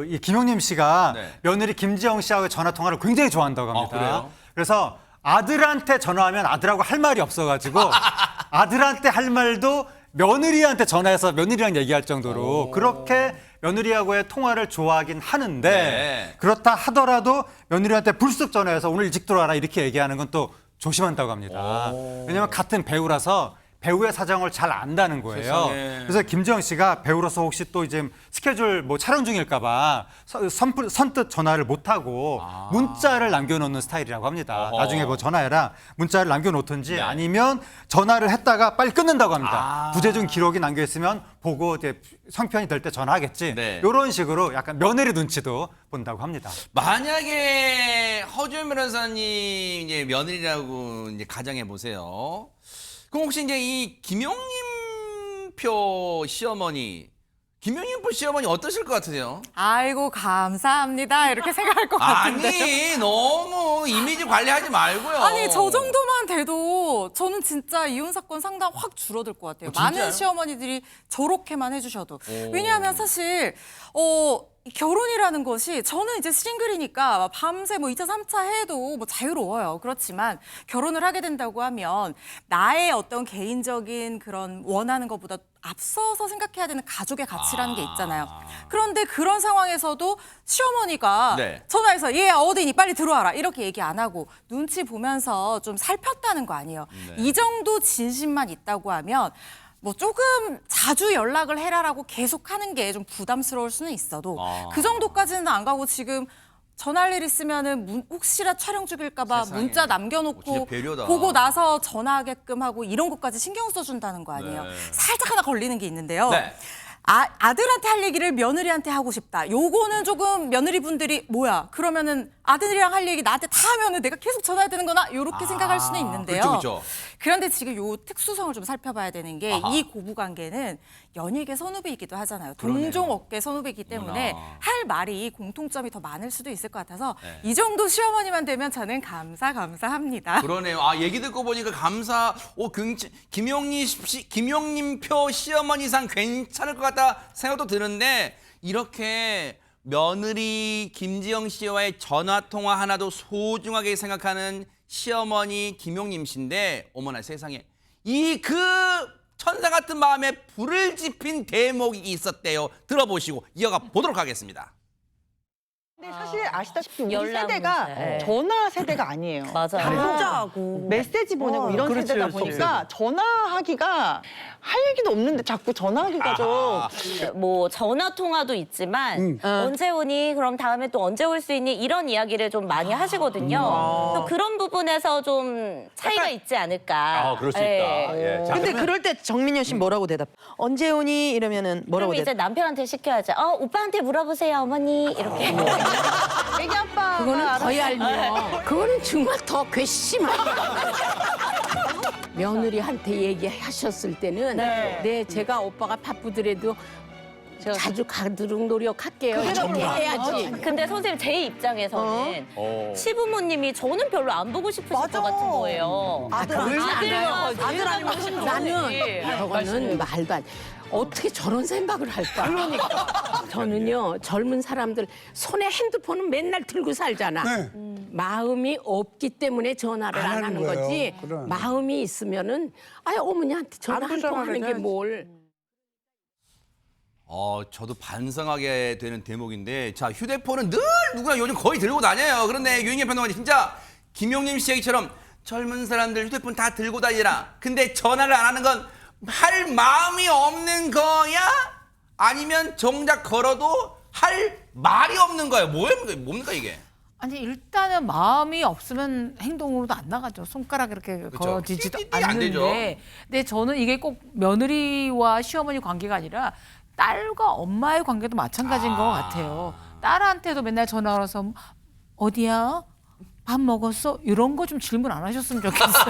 이 김용림 씨가 네. 며느리 김지영 씨하고 전화 통화를 굉장히 좋아한다고 합니다. 그래요? 그래서 아들한테 전화하면 아들하고 할 말이 없어가지고 아들한테 할 말도 며느리한테 전화해서 며느리랑 얘기할 정도로 그렇게 며느리하고의 통화를 좋아하긴 하는데 네. 그렇다 하더라도 며느리한테 불쑥 전화해서 오늘 일찍 들어와라 이렇게 얘기하는 건 또 조심한다고 합니다. 왜냐하면 같은 배우라서 배우의 사정을 잘 안다는 거예요. 세상에. 그래서 김지영 씨가 배우로서 혹시 또 이제 스케줄 뭐 촬영 중일까봐 선뜻 전화를 못 하고 문자를 남겨놓는 스타일이라고 합니다. 어허. 나중에 뭐 전화해라 문자를 남겨놓든지 네. 아니면 전화를 했다가 빨리 끊는다고 합니다. 부재중 기록이 남겨 있으면 보고 이제 성편이 될 때 전화하겠지. 네. 이런 식으로 약간 며느리 눈치도 본다고 합니다. 만약에 허준 변호사님 이제 며느리라고 이제 가정해 보세요. 그럼 혹시 이제 이 김용림표 시어머니 어떠실 것 같으세요? 아이고 감사합니다 이렇게 생각할 것 같은데. 아니 너무 이미지 관리하지 말고요. 아니 저 정도만 돼도 저는 진짜 이혼 사건 상당 확 줄어들 것 같아요. 진짜요? 많은 시어머니들이 저렇게만 해주셔도. 왜냐하면 사실 결혼이라는 것이 저는 이제 싱글이니까 밤새 뭐 2차, 3차 해도 뭐 자유로워요. 그렇지만 결혼을 하게 된다고 하면 나의 어떤 개인적인 그런 원하는 것보다 앞서서 생각해야 되는 가족의 가치라는 게 있잖아요. 그런데 그런 상황에서도 시어머니가 네. 전화해서 얘 어디니 빨리 들어와라 이렇게 얘기 안 하고 눈치 보면서 좀 살폈다는 거 아니에요. 이 정도 진심만 있다고 하면 뭐 조금 자주 연락을 해라라고 계속하는 게 좀 부담스러울 수는 있어도 그 정도까지는 안 가고 지금 전화할 일 있으면은 혹시나 촬영 중일까봐 세상에. 문자 진짜 남겨놓고 배려다. 보고 나서 전화하게끔 하고 이런 것까지 신경 써준다는 거 아니에요. 네. 살짝 하나 걸리는 게 있는데요. 네. 아들한테 할 얘기를 며느리한테 하고 싶다. 요거는 조금 며느리분들이 뭐야? 그러면은 아들이랑 할 얘기 나한테 다 하면은 내가 계속 전화해야 되는 거나 요렇게 생각할 수는 있는데요. 그렇죠. 그런데 지금 요 특수성을 좀 살펴봐야 되는 게 아하. 이 고부 관계는 연예계 선후배이기도 하잖아요. 그러네요. 동종 업계 선후배이기 때문에 어머나. 할 말이 공통점이 더 많을 수도 있을 것 같아서 네. 이 정도 시어머니만 되면 저는 감사합니다. 그러네요. 얘기 듣고 보니까 김용림표 시어머니상 괜찮을 것 같다 생각도 드는데 이렇게 며느리 김지영 씨와의 전화 통화 하나도 소중하게 생각하는 시어머니 김용림 씨인데 어머나 세상에 그 천사 같은 마음에 불을 지핀 대목이 있었대요. 들어보시고 이어가 보도록 하겠습니다. 근데 사실 아시다시피 우리 연락 세대가 문자. 전화 세대가 아니에요. 맞아요. 문자하고 메시지 보내고 이런 그렇지, 세대다 그렇지. 보니까 전화하기가 할 얘기도 없는데 자꾸 전화하기가 좀 뭐 전화 통화도 있지만 언제 오니? 그럼 다음에 또 언제 올 수 있니? 이런 이야기를 좀 많이 하시거든요. 또 그런 부분에서 좀 차이가 있지 않을까. 그럴 수 있다. 예. 자, 근데 그럴 때 정민현 씨 뭐라고 대답? 언제 오니? 이러면은 뭐라고 그럼 이제 대답? 남편한테 시켜야죠. 오빠한테 물어보세요, 어머니. 이렇게. 애기 아빠 그거는 더 얄미워. 그거는 정말 더 괘씸하다. 며느리한테 얘기하셨을 때는 네, 제가 오빠가 바쁘더라도 자주 가도록 노력할게요. 정리해야지. 근데 선생님 제 입장에서는 시부모님이 저는 별로 안 보고 싶으실 것 같은 거예요. 아들 아니면 나는 저거는 말도 안. 어떻게 저런 생각을 할까? 그러니까. 저는요 젊은 사람들 손에 핸드폰은 맨날 들고 살잖아. 마음이 없기 때문에 전화를 안 하는 거지. 마음이 있으면은 어머니한테 전화 한 통 하는 게 뭘? 저도 반성하게 되는 대목인데, 자, 휴대폰은 늘 누구나 요즘 거의 들고 다녀요. 그런데 유인경 평론가님, 진짜 김용림 씨 얘기처럼 젊은 사람들 휴대폰 다 들고 다니라. 근데 전화를 안 하는 건 할 마음이 없는 거야? 아니면 정작 걸어도 할 말이 없는 거야? 뭡니까 이게? 아니 일단은 마음이 없으면 행동으로도 안 나가죠. 손가락 이렇게 걸어지지도 안 되죠. 않는데. 근데 저는 이게 꼭 며느리와 시어머니 관계가 아니라 딸과 엄마의 관계도 마찬가지인 것 같아요. 딸한테도 맨날 전화 걸어서 어디야? 밥 먹었어? 이런 거 좀 질문 안 하셨으면 좋겠어요.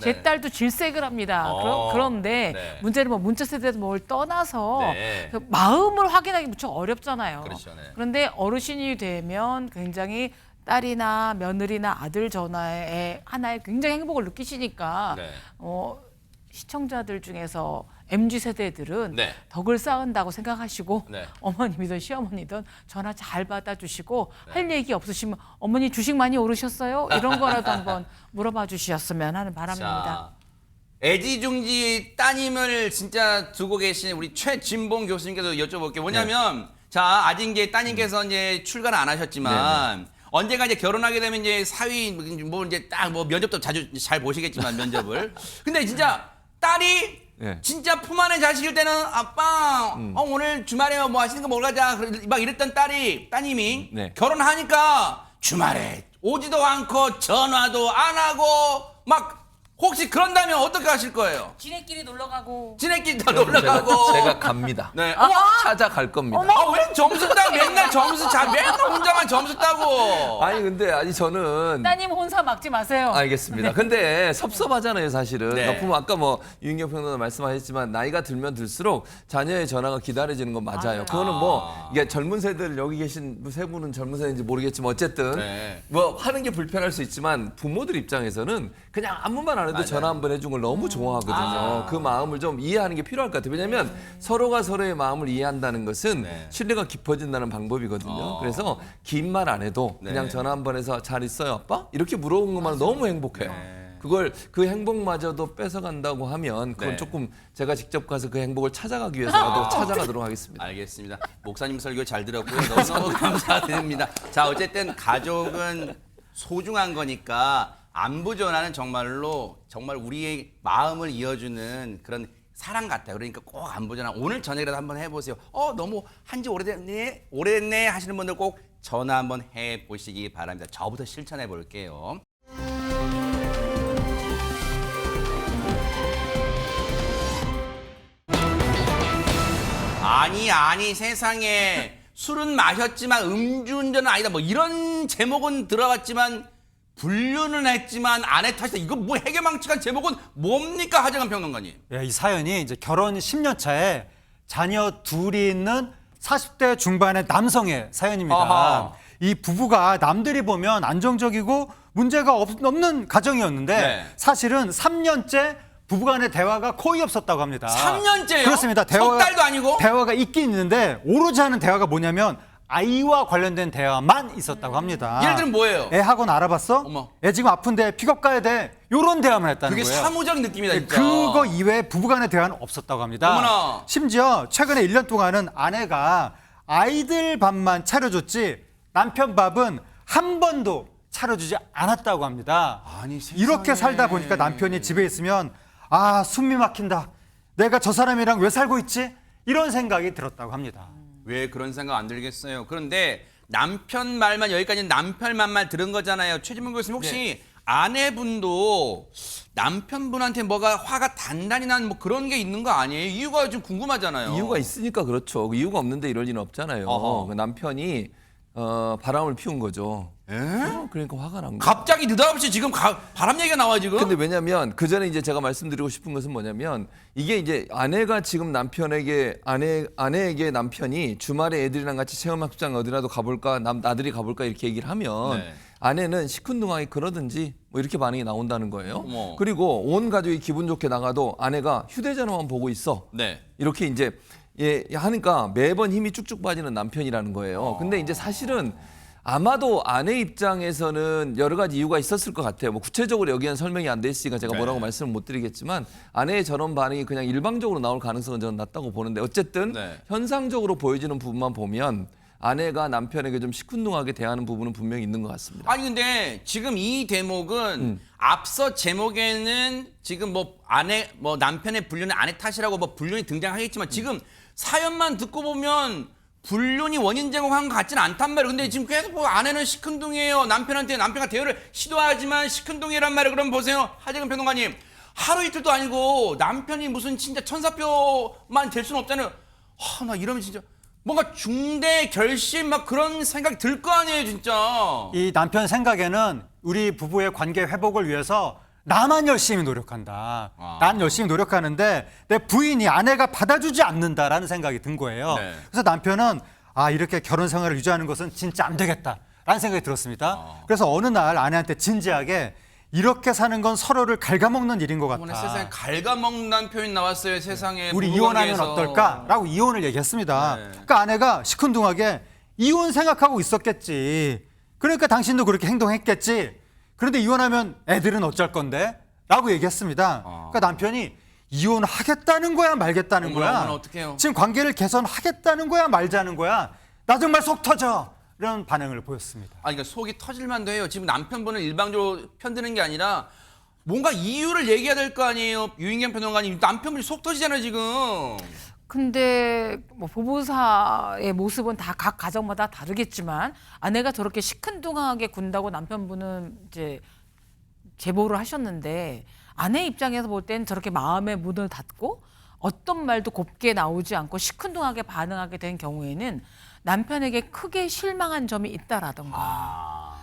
제 딸도 질색을 합니다. 그런데 네. 문제는 뭐 문자 세대도 뭘 떠나서 네. 그 마음을 확인하기 무척 어렵잖아요. 그렇죠, 네. 그런데 어르신이 되면 굉장히 딸이나 며느리나 아들 전화에 하나의 굉장히 행복을 느끼시니까 네. 시청자들 중에서 MZ세대들은 네. 덕을 쌓은다고 생각하시고 네. 어머님이든 시어머니든 전화 잘 받아주시고 할 얘기 없으시면 어머니 주식 많이 오르셨어요? 이런 거라도 한번 물어봐 주셨으면 하는 바람입니다. 자, 애지중지 따님을 진짜 두고 계신 우리 최진봉 교수님께서 여쭤볼게요. 뭐냐면, 자, 아직 이제 따님께서 이제 출가를 안 하셨지만, 언젠가 이제 결혼하게 되면 이제 사위, 뭐 이제 딱 뭐 면접도 자주 잘 보시겠지만 면접을. 근데 진짜 딸이 진짜 품 안의 자식일 때는 아빠, 오늘 주말에 뭐 하시는 거 먹으러 가자. 막 이랬던 따님이 결혼하니까 주말에 오지도 않고 전화도 안 하고 막 혹시 그런다면 어떻게 하실 거예요? 지네끼리 놀러 가고. 지네끼리 다 놀러 가고. 제가 갑니다. 네. 찾아갈 겁니다. 왜 점수 따? 맨날 맨날 혼자만 점수 따고. 아니 저는 따님 혼사 막지 마세요. 알겠습니다. 근데 섭섭하잖아요, 사실은. 네. 너무 아까 뭐 유인경 평론가 말씀하셨지만 나이가 들면 들수록 자녀의 전화가 기다려지는 건 맞아요. 그거는 뭐 이게 젊은 세대들 여기 계신 세 분은 젊은 세대인지 모르겠지만 어쨌든 네. 뭐 하는 게 불편할 수 있지만 부모들 입장에서는 그냥 아무 말 안 해도 전화 한 번 해준 걸 너무 좋아하거든요. 그 마음을 좀 이해하는 게 필요할 것 같아요. 왜냐하면 서로가 서로의 마음을 이해한다는 것은 신뢰가 깊어진다는 방법이거든요. 그래서 긴 말 안 해도 그냥 전화 한 번 해서 잘 있어요, 아빠? 이렇게 물어보는 것만 너무 행복해요. 그걸 그 행복마저도 뺏어간다고 하면 그건 조금 제가 직접 가서 그 행복을 찾아가기 위해서라도 찾아가도록 하겠습니다. 알겠습니다. 목사님 설교 잘 들었고요. 너무너무 감사드립니다. 자, 어쨌든 가족은 소중한 거니까 안부 전화는 정말 우리의 마음을 이어주는 그런 사랑 같아요. 그러니까 꼭 안부 전화 오늘 저녁이라도 한번 해보세요. 너무 한지 오래됐네 하시는 분들 꼭 전화 한번 해보시기 바랍니다. 저부터 실천해 볼게요. 아니 세상에 술은 마셨지만 음주운전은 아니다. 뭐 이런 제목은 들어봤지만 분류는 했지만 아내 탓이다. 이거 뭐 해괴망측한 제목은 뭡니까, 하정한 평론가님? 이 사연이 이제 결혼 10년 차에 자녀 둘이 있는 40대 중반의 남성의 사연입니다. 아하. 이 부부가 남들이 보면 안정적이고 문제가 없는 가정이었는데 사실은 3년째 부부간의 대화가 거의 없었다고 합니다. 3년째요? 그렇습니다. 석 달도 아니고? 대화가 있긴 있는데 오로지 하는 대화가 뭐냐면 아이와 관련된 대화만 있었다고 합니다. 예를 들면 뭐예요? 애 학원 알아봤어? 어머. 애 지금 아픈데 픽업 가야 돼. 이런 대화만 했다는 그게 거예요. 사무적 느낌이다, 진짜. 그거 이외에 부부간의 대화는 없었다고 합니다. 어머나. 심지어 최근에 1년 동안은 아내가 아이들 밥만 차려줬지 남편 밥은 한 번도 차려주지 않았다고 합니다. 아니, 세상에. 이렇게 살다 보니까 남편이 집에 있으면 아, 숨이 막힌다. 내가 저 사람이랑 왜 살고 있지? 이런 생각이 들었다고 합니다. 왜 그런 생각 안 들겠어요? 그런데 남편 말만 여기까지는 남편 말만 들은 거잖아요. 최진문 교수님 혹시 아내분도 남편분한테 뭐가 화가 단단히 난 뭐 그런 게 있는 거 아니에요? 이유가 좀 궁금하잖아요. 이유가 있으니까 그렇죠. 이유가 없는데 이럴 리는 없잖아요. 어허. 그 남편이 바람을 피운 거죠. 에? 그러니까 화가 난 거예요. 갑자기 느닷없이 지금 바람 얘기가 나와 지금? 근데 왜냐면 그 전에 이제 제가 말씀드리고 싶은 것은 뭐냐면 이게 이제 아내가 지금 아내에게 남편이 주말에 애들이랑 같이 체험학습장 어디라도 가볼까 나들이 가볼까 이렇게 얘기를 하면 네. 아내는 시큰둥하게 그러든지 뭐 이렇게 반응이 나온다는 거예요. 어머. 그리고 온 가족이 기분 좋게 나가도 아내가 휴대전화만 보고 있어. 네. 이렇게 이제 하니까 매번 힘이 쭉쭉 빠지는 남편이라는 거예요. 근데 이제 사실은 아마도 아내 입장에서는 여러 가지 이유가 있었을 것 같아요. 뭐 구체적으로 여기는 설명이 안 돼 있으니까 제가 뭐라고 말씀을 못 드리겠지만 아내의 저런 반응이 그냥 일방적으로 나올 가능성은 저는 낮다고 보는데 어쨌든 현상적으로 보여지는 부분만 보면 아내가 남편에게 좀 시큰둥하게 대하는 부분은 분명히 있는 것 같습니다. 아니 근데 지금 이 대목은 앞서 제목에는 지금 뭐 남편의 불륜은 아내 탓이라고 뭐 불륜이 등장하겠지만 지금 사연만 듣고 보면 불륜이 원인 제공한 것 같지는 않단 말이에요. 근데 지금 계속 뭐 아내는 시큰둥이에요. 남편과 대화를 시도하지만 시큰둥이란 말이에요. 그럼 보세요. 하재근 평론가님. 하루 이틀도 아니고 남편이 무슨 진짜 천사표만 될 수는 없잖아요. 나 이러면 진짜 뭔가 중대 결심 막 그런 생각이 들 거 아니에요, 진짜. 이 남편 생각에는 우리 부부의 관계 회복을 위해서 나만 열심히 노력한다. 난 열심히 노력하는데 내 부인이 아내가 받아주지 않는다라는 생각이 든 거예요. 네. 그래서 남편은 이렇게 결혼 생활을 유지하는 것은 진짜 안 되겠다라는 생각이 들었습니다. 그래서 어느 날 아내한테 진지하게 이렇게 사는 건 서로를 갉아먹는 일인 것 어머나 같다. 세상에 갉아먹는다는 표현이 나왔어요, 세상에. 우리 부부 이혼하면 관계에서. 어떨까라고 이혼을 얘기했습니다. 네. 그러니까 아내가 시큰둥하게 이혼 생각하고 있었겠지. 그러니까 당신도 그렇게 행동했겠지. 그런데 이혼하면 애들은 어쩔 건데? 라고 얘기했습니다. 그러니까 남편이 이혼하겠다는 거야 말겠다는 어머나, 거야. 어머나, 어떡해요? 지금 관계를 개선하겠다는 거야 말자는 거야. 나 정말 속 터져. 이런 반응을 보였습니다. 그러니까 속이 터질만도 해요. 지금 남편분을 일방적으로 편드는 게 아니라 뭔가 이유를 얘기해야 될 거 아니에요. 유인경 평론가님. 남편분이 속 터지잖아요, 지금. 근데 뭐 부부사의 모습은 다 각 가정마다 다르겠지만 아내가 저렇게 시큰둥하게 군다고 남편분은 이제 제보를 하셨는데 아내 입장에서 볼 때는 저렇게 마음의 문을 닫고 어떤 말도 곱게 나오지 않고 시큰둥하게 반응하게 된 경우에는 남편에게 크게 실망한 점이 있다라던가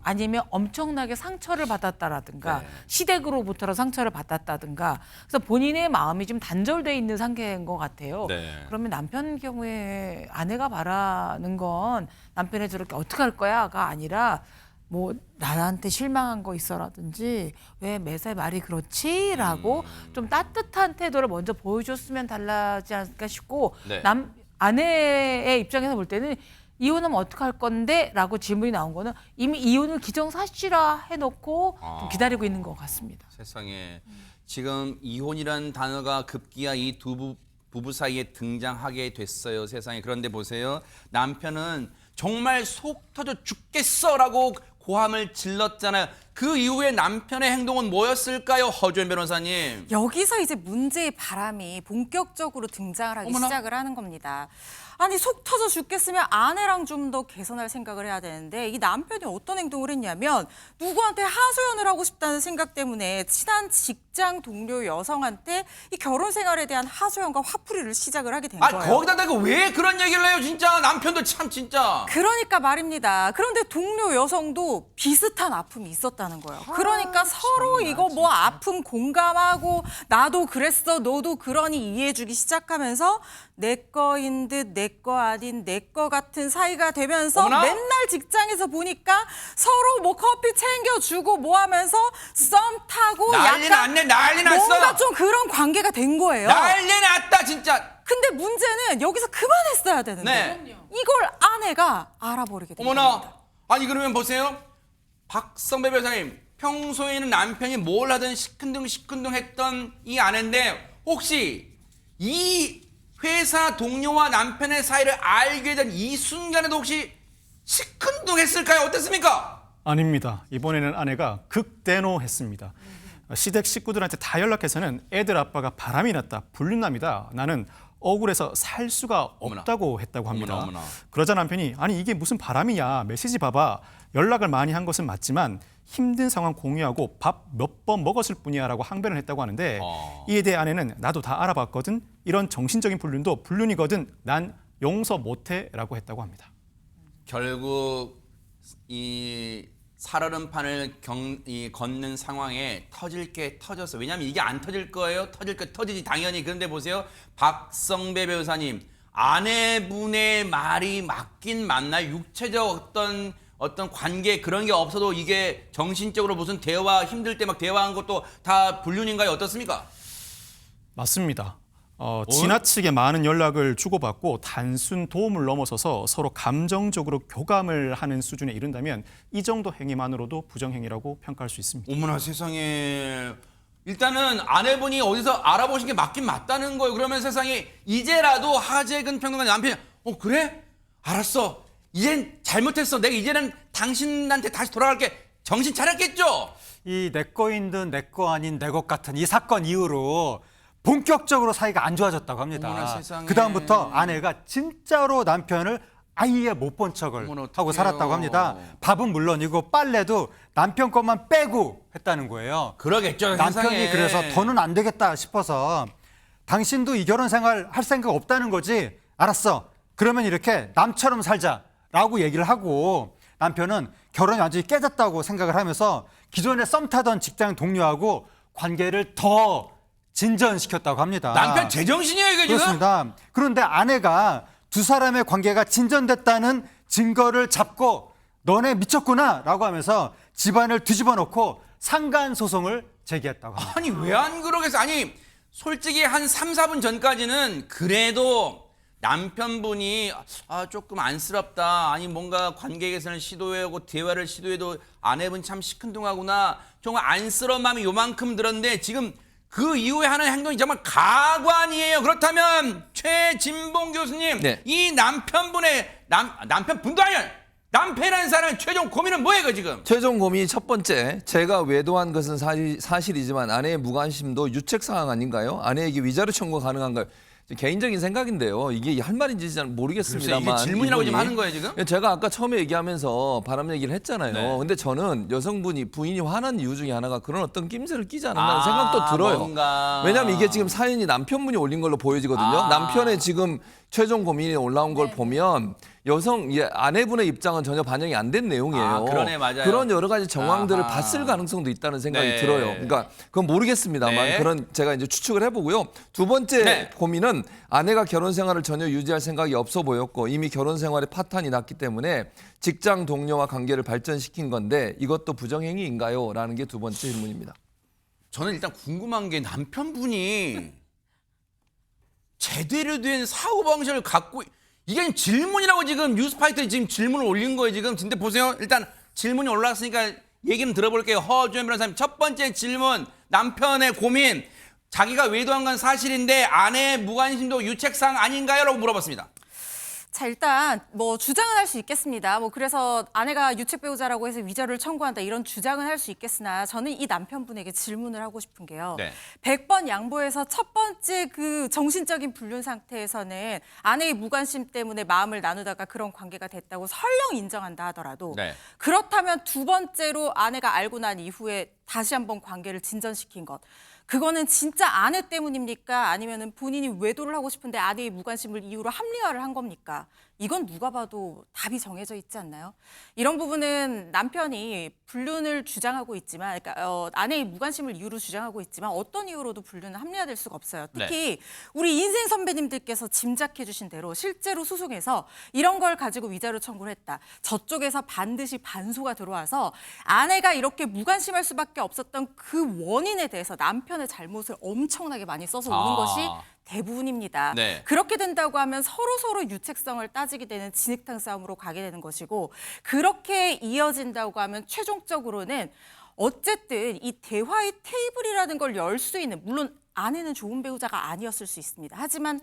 아니면 엄청나게 상처를 받았다라든가 시댁으로부터 상처를 받았다든가 그래서 본인의 마음이 좀 단절돼 있는 상태인 것 같아요. 그러면 남편 경우에 아내가 바라는 건 남편이 저렇게 어떻게 할 거야가 아니라 뭐 나한테 실망한 거 있어라든지 왜 매사에 말이 그렇지라고 좀 따뜻한 태도를 먼저 보여줬으면 달라지지 않을까 싶고 아내의 입장에서 볼 때는 이혼하면 어떡할 건데? 라고 질문이 나온 거는 이미 이혼을 기정사실화 해놓고 좀 기다리고 있는 것 같습니다. 세상에. 지금 이혼이라는 단어가 급기야 이 두 부부 사이에 등장하게 됐어요, 세상에. 그런데 보세요. 남편은 정말 속 터져 죽겠어라고 고함을 질렀잖아요. 그 이후에 남편의 행동은 뭐였을까요, 허주연 변호사님? 여기서 이제 문제의 바람이 본격적으로 등장을 하기 시작을 하는 겁니다. 아니 속 터져 죽겠으면 아내랑 좀 더 개선할 생각을 해야 되는데 이 남편이 어떤 행동을 했냐면 누구한테 하소연을 하고 싶다는 생각 때문에 친한 직장 동료 여성한테 이 결혼 생활에 대한 하소연과 화풀이를 시작을 하게 된 거예요. 거기다 대고 왜 그런 얘기를 해요, 진짜? 남편도 참 진짜. 그러니까 말입니다. 그런데 동료 여성도 비슷한 아픔이 있었다는 거예요. 그러니까 서로 이거 뭐 아픔 공감하고 나도 그랬어, 너도 그러니 이해해주기 시작하면서 내 거인 듯 내 거 아닌 내 거 같은 사이가 되면서 어머나? 맨날 직장에서 보니까 서로 뭐 커피 챙겨주고 뭐 하면서 썸 타고 난리 약간 났네, 난리 났어. 뭔가 좀 그런 관계가 된 거예요. 난리 났다, 진짜. 근데 문제는 여기서 그만했어야 되는데 이걸 아내가 알아버리게 된 겁니다. 어머나. 아니 그러면 보세요. 박성배 변호사님. 평소에는 남편이 뭘 하든 시큰둥 했던 이 아내인데 혹시 이 회사 동료와 남편의 사이를 알게 된 이 순간에도 혹시 시큰둥했을까요? 어땠습니까? 아닙니다. 이번에는 아내가 극대노했습니다. 시댁 식구들한테 다 연락해서는 애들 아빠가 바람이 났다, 불륜남이다. 나는 억울해서 살 수가 없다고 했다고 합니다. 어머나. 그러자 남편이 아니 이게 무슨 바람이야. 메시지 봐봐. 연락을 많이 한 것은 맞지만 힘든 상황 공유하고 밥 몇 번 먹었을 뿐이야 라고 항변을 했다고 하는데 이에 대해 아내는 나도 다 알아봤거든. 이런 정신적인 불륜도 불륜이거든. 난 용서 못해 라고 했다고 합니다. 결국 이 살얼음판을 걷는 상황에 터질 게 터졌어. 왜냐하면 이게 안 터질 거예요. 터질 거 터지지 당연히. 그런데 보세요. 박성배 배우사님, 아내분의 말이 맞긴 맞나? 육체적 어떤 관계 그런 게 없어도 이게 정신적으로 무슨 대화 힘들 때 막 대화한 것도 다 불륜인가요? 어떻습니까? 맞습니다. 지나치게 많은 연락을 주고받고 단순 도움을 넘어서서 서로 감정적으로 교감을 하는 수준에 이른다면 이 정도 행위만으로도 부정행위라고 평가할 수 있습니다. 어머나 세상에. 일단은 아내분이 어디서 알아보신 게 맞긴 맞다는 거예요. 그러면 세상에 이제라도 하재근 평론가 남편이 그래? 알았어. 이젠 잘못했어. 내가 이제는 당신한테 다시 돌아갈게. 정신 차렸겠죠? 이 내 거인 듯 내 거 아닌 내 것 같은 이 사건 이후로 본격적으로 사이가 안 좋아졌다고 합니다. 어머나 세상에. 그다음부터 아내가 진짜로 남편을 아예 못 본 척을 어머나, 하고 어떡해요. 살았다고 합니다. 밥은 물론이고 빨래도 남편 것만 빼고 했다는 거예요. 그러겠죠. 남편이 세상에. 그래서 더는 안 되겠다 싶어서 당신도 이 결혼 생활 할 생각 없다는 거지? 알았어. 그러면 이렇게 남처럼 살자라고 얘기를 하고 남편은 결혼이 완전히 깨졌다고 생각을 하면서 기존에 썸 타던 직장 동료하고 관계를 더 진전시켰다고 합니다. 남편 제정신이에요 이게 지금? 그렇습니다. 그런데 아내가 두 사람의 관계가 진전됐다는 증거를 잡고 너네 미쳤구나 라고 하면서 집안을 뒤집어 놓고 상간소송을 제기했다고 합니다. 아니 왜 안 그러겠어? 아니 솔직히 한 3, 4분 전까지는 그래도 남편분이 조금 안쓰럽다. 아니 뭔가 관계 개선을 시도해오고 대화를 시도해도 아내분 참 시큰둥하구나. 정말 안쓰러운 마음이 요만큼 들었는데 지금 그 이후에 하는 행동이 정말 가관이에요. 그렇다면 최진봉 교수님, 네. 이 남편분의 남편분도 아니야. 남편이라는 사람의 최종 고민은 뭐예요 지금? 최종 고민이 첫 번째, 제가 외도한 것은 사실이지만 아내의 무관심도 유책 사항 아닌가요? 아내에게 위자료 청구 가능한가요? 개인적인 생각인데요. 이게 할 말인지 잘 모르겠습니다만. 글쎄, 이게 질문이라고 이분이. 지금 하는 거예요 지금? 제가 아까 처음에 얘기하면서 바람 얘기를 했잖아요. 네. 근데 저는 여성분이 부인이 화난 이유 중에 하나가 그런 어떤 낌새를 끼지 않는다는 생각도 들어요. 뭔가. 왜냐하면 이게 지금 사연이 남편분이 올린 걸로 보여지거든요. 남편의 지금 최종 고민이 올라온 걸 보면 아내분의 입장은 전혀 반영이 안 된 내용이에요. 그러네, 맞아요. 그런 여러 가지 정황들을 아하. 봤을 가능성도 있다는 생각이 네. 들어요. 그러니까 그건 모르겠습니다만 네. 그런 제가 이제 추측을 해보고요. 두 번째 네. 고민은 아내가 결혼 생활을 전혀 유지할 생각이 없어 보였고 이미 결혼 생활에 파탄이 났기 때문에 직장 동료와 관계를 발전시킨 건데 이것도 부정행위인가요? 라는 게 두 번째 질문입니다. 저는 일단 궁금한 게 남편분이 제대로 된 사고방식을 갖고 이게 질문이라고 지금 뉴스파이터에 지금 질문을 올린 거예요 지금. 근데 보세요. 일단 질문이 올라왔으니까 얘기는 들어볼게요. 허주현 변호사님 첫 번째 질문. 남편의 고민. 자기가 외도한 건 사실인데 아내의 무관심도 유책사항 아닌가요? 라고 물어봤습니다. 자, 일단 뭐 주장은 할 수 있겠습니다. 뭐 그래서 아내가 유책 배우자라고 해서 위자료를 청구한다 이런 주장은 할 수 있겠으나 저는 이 남편분에게 질문을 하고 싶은 게요. 네. 100번 양보해서 첫 번째 그 정신적인 불륜 상태에서는 아내의 무관심 때문에 마음을 나누다가 그런 관계가 됐다고 설령 인정한다 하더라도 네. 그렇다면 두 번째로 아내가 알고 난 이후에 다시 한번 관계를 진전시킨 것. 그거는 진짜 아내 때문입니까? 아니면은 본인이 외도를 하고 싶은데 아내의 무관심을 이유로 합리화를 한 겁니까? 이건 누가 봐도 답이 정해져 있지 않나요? 이런 부분은 남편이 불륜을 주장하고 있지만, 그러니까 아내의 무관심을 이유로 주장하고 있지만 어떤 이유로도 불륜은 합리화될 수가 없어요. 특히 우리 인생 선배님들께서 짐작해 주신 대로 실제로 소송에서 이런 걸 가지고 위자료 청구를 했다. 저쪽에서 반드시 반소가 들어와서 아내가 이렇게 무관심할 수밖에 없었던 그 원인에 대해서 남편의 잘못을 엄청나게 많이 써서 오는 것이 대부분입니다. 네. 그렇게 된다고 하면 서로 유책성을 따지게 되는 진흙탕 싸움으로 가게 되는 것이고 그렇게 이어진다고 하면 최종적으로는 어쨌든 이 대화의 테이블이라는 걸 열 수 있는 물론 아내는 좋은 배우자가 아니었을 수 있습니다. 하지만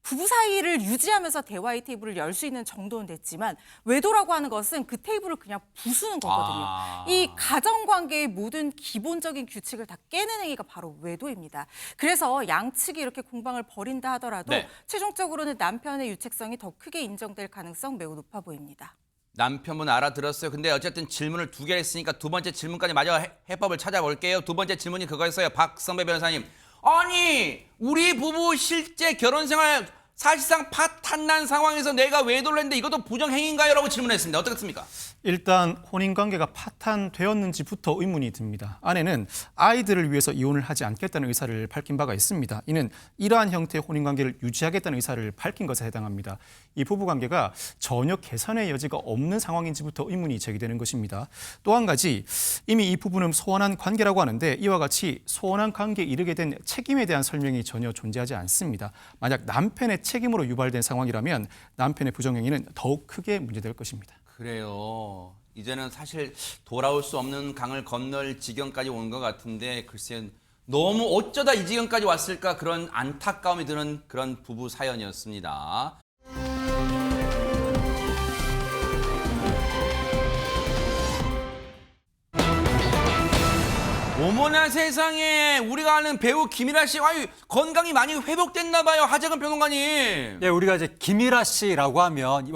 부부 사이를 유지하면서 대화의 테이블을 열 수 있는 정도는 됐지만 외도라고 하는 것은 그 테이블을 그냥 부수는 거거든요. 이 가정관계의 모든 기본적인 규칙을 다 깨는 행위가 바로 외도입니다. 그래서 양측이 이렇게 공방을 벌인다 하더라도 네. 최종적으로는 남편의 유책성이 더 크게 인정될 가능성 매우 높아 보입니다. 남편분 알아들었어요. 근데 어쨌든 질문을 2개 했으니까 두 번째 질문까지 마저 해법을 찾아볼게요. 두 번째 질문이 그거였어요. 박성배 변호사님. 아니 우리 부부 실제 결혼 생활 사실상 파탄난 상황에서 내가 외도를 했는데 이것도 부정행위인가요? 라고 질문했습니다. 어떻습니까? 일단 혼인관계가 파탄되었는지부터 의문이 듭니다. 아내는 아이들을 위해서 이혼을 하지 않겠다는 의사를 밝힌 바가 있습니다. 이는 이러한 형태의 혼인관계를 유지하겠다는 의사를 밝힌 것에 해당합니다. 이 부부관계가 전혀 개선의 여지가 없는 상황인지부터 의문이 제기되는 것입니다. 또 한 가지, 이미 이 부부는 소원한 관계라고 하는데 이와 같이 소원한 관계에 이르게 된 책임에 대한 설명이 전혀 존재하지 않습니다. 만약 남편의 책임으로 유발된 상황이라면 남편의 부정행위는 더욱 크게 문제될 것입니다. 그래요. 이제는 사실 돌아올 수 없는 강을 건널 지경까지 온 것 같은데 글쎄 너무 어쩌다 이 지경까지 왔을까 그런 안타까움이 드는 그런 부부 사연이었습니다. 어머나 세상에 우리가 아는 배우 김일아 씨 아유 건강이 많이 회복됐나 봐요. 하재근 평론가님. 예, 우리가 이제 김일아 씨라고 하면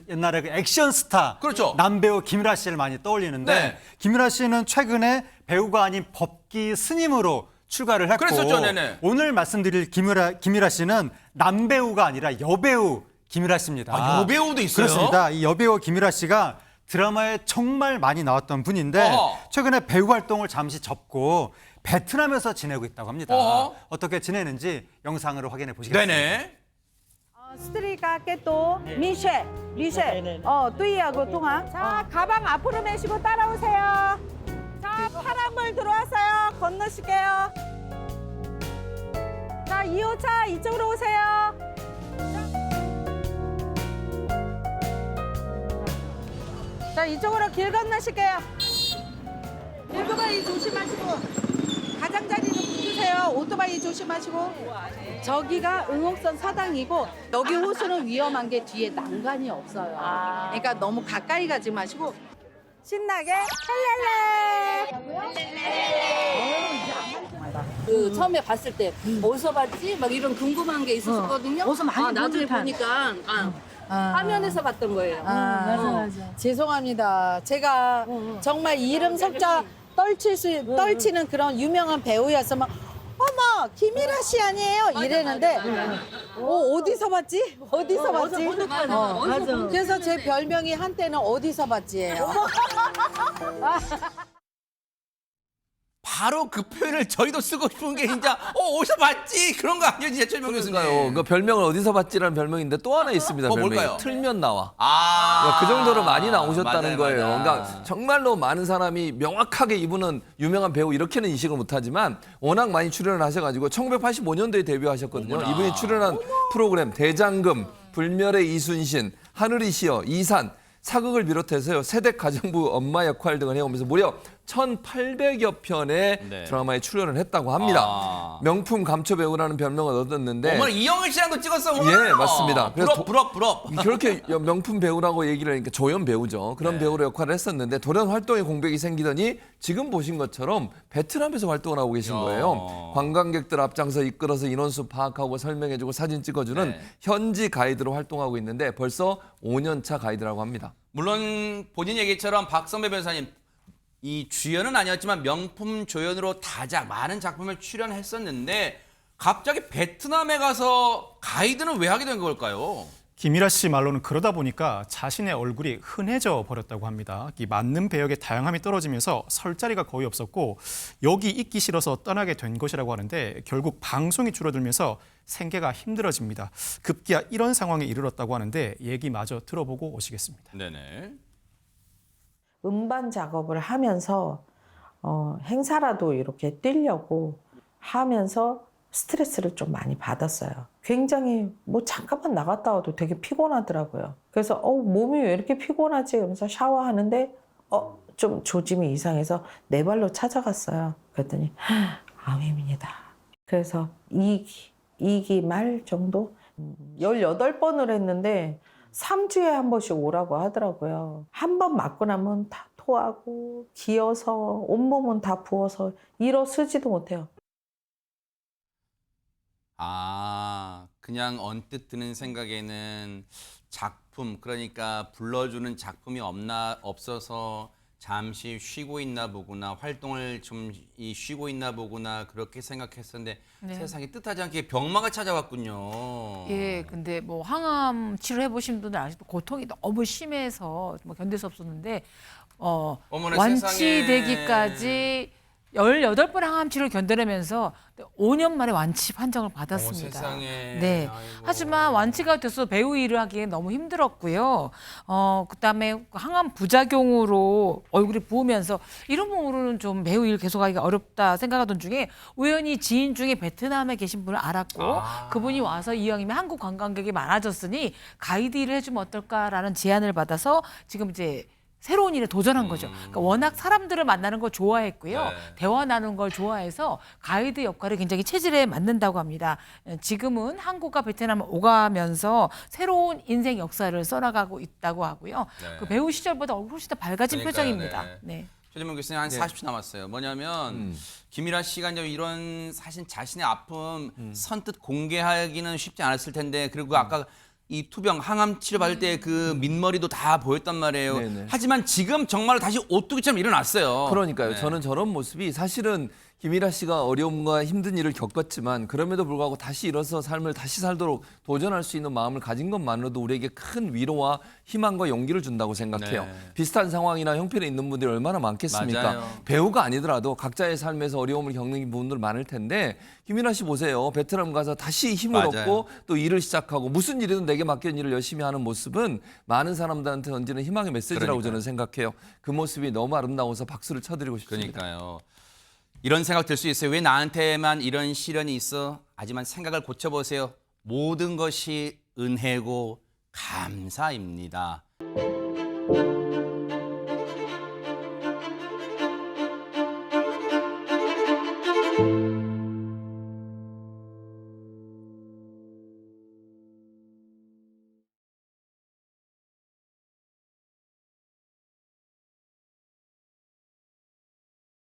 옛날에 그 액션 스타 그렇죠. 남배우 김일아 씨를 많이 떠올리는데 네. 김일아 씨는 최근에 배우가 아닌 법기 스님으로 출가를 했고 그랬었죠, 네네. 오늘 말씀드릴 김일아 씨는 남배우가 아니라 여배우 김일아 씨입니다. 아, 여배우도 있어요? 그렇습니다. 이 여배우 김일아 씨가 드라마에 정말 많이 나왔던 분인데 어허. 최근에 배우 활동을 잠시 접고 베트남에서 지내고 있다고 합니다. 어허. 어떻게 지내는지 영상으로 확인해 보시겠습니다. 네네. 스트리가 깨또 미셸 뚜이하고 통화. 자, 가방 앞으로 메시고 따라오세요. 자, 파란불 들어왔어요. 건너실게요. 자, 2호차 이쪽으로 오세요. 자, 이쪽으로 길 건너실게요. 오토바이 조심하시고 가장자리는 붙으세요. 오토바이 조심하시고. 저기가 응옥선 사당이고 여기 호수는 위험한 게 뒤에 난간이 없어요. 그러니까 너무 가까이 가지 마시고 신나게 그 처음에 봤을 때 어디서 봤지? 막 이런 궁금한 게 있었거든요. 어디서 많이 나중에 보니까 화면에서 봤던 거예요. 맞아. 죄송합니다. 제가 정말 이름 석자 떨치는 그런 유명한 배우였어. 막 어머 김일아 씨 아니에요? 이랬는데 어디서 봤지? 어디서 봤지? 맞아. 그래서 제 별명이 한때는 어디서 봤지예요. 바로 그 표현을 저희도 쓰고 싶은 게 진짜 어디서 봤지? 그런 거 아니에요, 진짜 최명 교수님. 그러니까요. 그 별명을 어디서 봤지라는 별명인데 또 하나 있습니다. 별명이. 뭘까요? 틀면 나와. 아, 그 정도로 많이 나오셨다는 맞아요, 거예요. 맞아요. 그러니까 정말로 많은 사람이 명확하게 이분은 유명한 배우 이렇게는 인식을 못하지만 워낙 많이 출연을 하셔가지고 1985년도에 데뷔하셨거든요. 어머나. 이분이 출연한 프로그램 대장금, 불멸의 이순신, 하늘이시여, 이산, 사극을 비롯해서요 세대 가정부 엄마 역할 등을 해오면서 무려 1,800여 편의 네. 드라마에 출연을 했다고 합니다. 아. 명품 감초 배우라는 별명을 얻었는데 어머나 이영은 씨랑도 찍었어. 예, 맞습니다. 그래서 부럽. 그렇게 명품 배우라고 얘기를 하니까 조연 배우죠. 그런 네. 배우로 역할을 했었는데 돌연 활동에 공백이 생기더니 지금 보신 것처럼 베트남에서 활동을 하고 계신 거예요. 관광객들 앞장서 이끌어서 인원수 파악하고 설명해주고 사진 찍어주는 네. 현지 가이드로 활동하고 있는데 벌써 5년 차 가이드라고 합니다. 물론 본인 얘기처럼 박선배 변호사님 이 주연은 아니었지만 명품 조연으로 다작 많은 작품을 출연했었는데 갑자기 베트남에 가서 가이드는 왜 하게 된 걸까요? 김일아 씨 말로는 그러다 보니까 자신의 얼굴이 흔해져 버렸다고 합니다. 이 맞는 배역의 다양함이 떨어지면서 설 자리가 거의 없었고 여기 있기 싫어서 떠나게 된 것이라고 하는데 결국 방송이 줄어들면서 생계가 힘들어집니다. 급기야 이런 상황에 이르렀다고 하는데 얘기마저 들어보고 오시겠습니다. 네네. 음반 작업을 하면서 행사라도 이렇게 뛰려고 하면서 스트레스를 좀 많이 받았어요. 굉장히 뭐 잠깐만 나갔다 와도 되게 피곤하더라고요. 그래서 몸이 왜 이렇게 피곤하지? 그러면서 샤워하는데 좀 조짐이 이상해서 네 발로 찾아갔어요. 그랬더니 암입니다. 그래서 2기 말 정도 18번을 했는데 3주에 한 번씩 오라고 하더라고요. 한 번 맞고 나면 다 토하고 기어서 온몸은 다 부어서 일어서지도 못해요. 아, 그냥 언뜻 드는 생각에는 작품, 그러니까 불러주는 작품이 없어서 잠시 쉬고 있나 보구나, 활동을 좀 쉬고 있나 보구나, 그렇게 생각했었는데 네. 세상에 뜻하지 않게 병마가 찾아왔군요. 예, 근데 뭐 항암 치료해 보신 분들 아시고 고통이 너무 심해서 뭐 견딜 수 없었는데 어머나, 완치되기까지 18번 항암 치료를 견뎌내면서 5년 만에 완치 판정을 받았습니다. 세상에. 네. 아이고. 하지만 완치가 돼서 배우 일을 하기에 너무 힘들었고요. 그다음에 항암 부작용으로 얼굴이 부으면서 이러면은 좀 배우 일 계속하기가 어렵다 생각하던 중에 우연히 지인 중에 베트남에 계신 분을 알았고 그분이 와서 이왕이면 한국 관광객이 많아졌으니 가이드 일을 해주면 어떨까라는 제안을 받아서 지금 이제 새로운 일에 도전한 거죠. 그러니까 워낙 사람들을 만나는 걸 좋아했고요. 네. 대화 나누는 걸 좋아해서 가이드 역할이 굉장히 체질에 맞는다고 합니다. 지금은 한국과 베트남을 오가면서 새로운 인생 역사를 써나가고 있다고 하고요. 네. 그 배우 시절보다 얼굴 훨씬 더 밝아진 그러니까요, 표정입니다. 네. 네. 최진봉 교수님 한 40초 남았어요. 뭐냐면 김일아 씨가 이제 이런 사실 자신의 아픔 선뜻 공개하기는 쉽지 않았을 텐데, 그리고 아까 이 투병 항암 치료 받을 때 그 민머리도 다 보였단 말이에요. 네네. 하지만 지금 정말 다시 오뚜기처럼 일어났어요. 그러니까요. 네. 저는 저런 모습이 사실은 김일아 씨가 어려움과 힘든 일을 겪었지만 그럼에도 불구하고 다시 일어서 삶을 다시 살도록 도전할 수 있는 마음을 가진 것만으로도 우리에게 큰 위로와 희망과 용기를 준다고 생각해요. 네. 비슷한 상황이나 형편에 있는 분들이 얼마나 많겠습니까? 맞아요. 배우가 아니더라도 각자의 삶에서 어려움을 겪는 분들 많을 텐데 김일아 씨 보세요. 베트남 가서 다시 힘을 맞아요. 얻고 또 일을 시작하고 무슨 일이든 내게 맡긴 일을 열심히 하는 모습은 많은 사람들한테 던지는 희망의 메시지라고 그러니까요. 저는 생각해요. 그 모습이 너무 아름다워서 박수를 쳐드리고 싶습니다. 그러니까요. 이런 생각 들 수 있어요. 왜 나한테만 이런 시련이 있어? 하지만 생각을 고쳐보세요. 모든 것이 은혜고 감사입니다.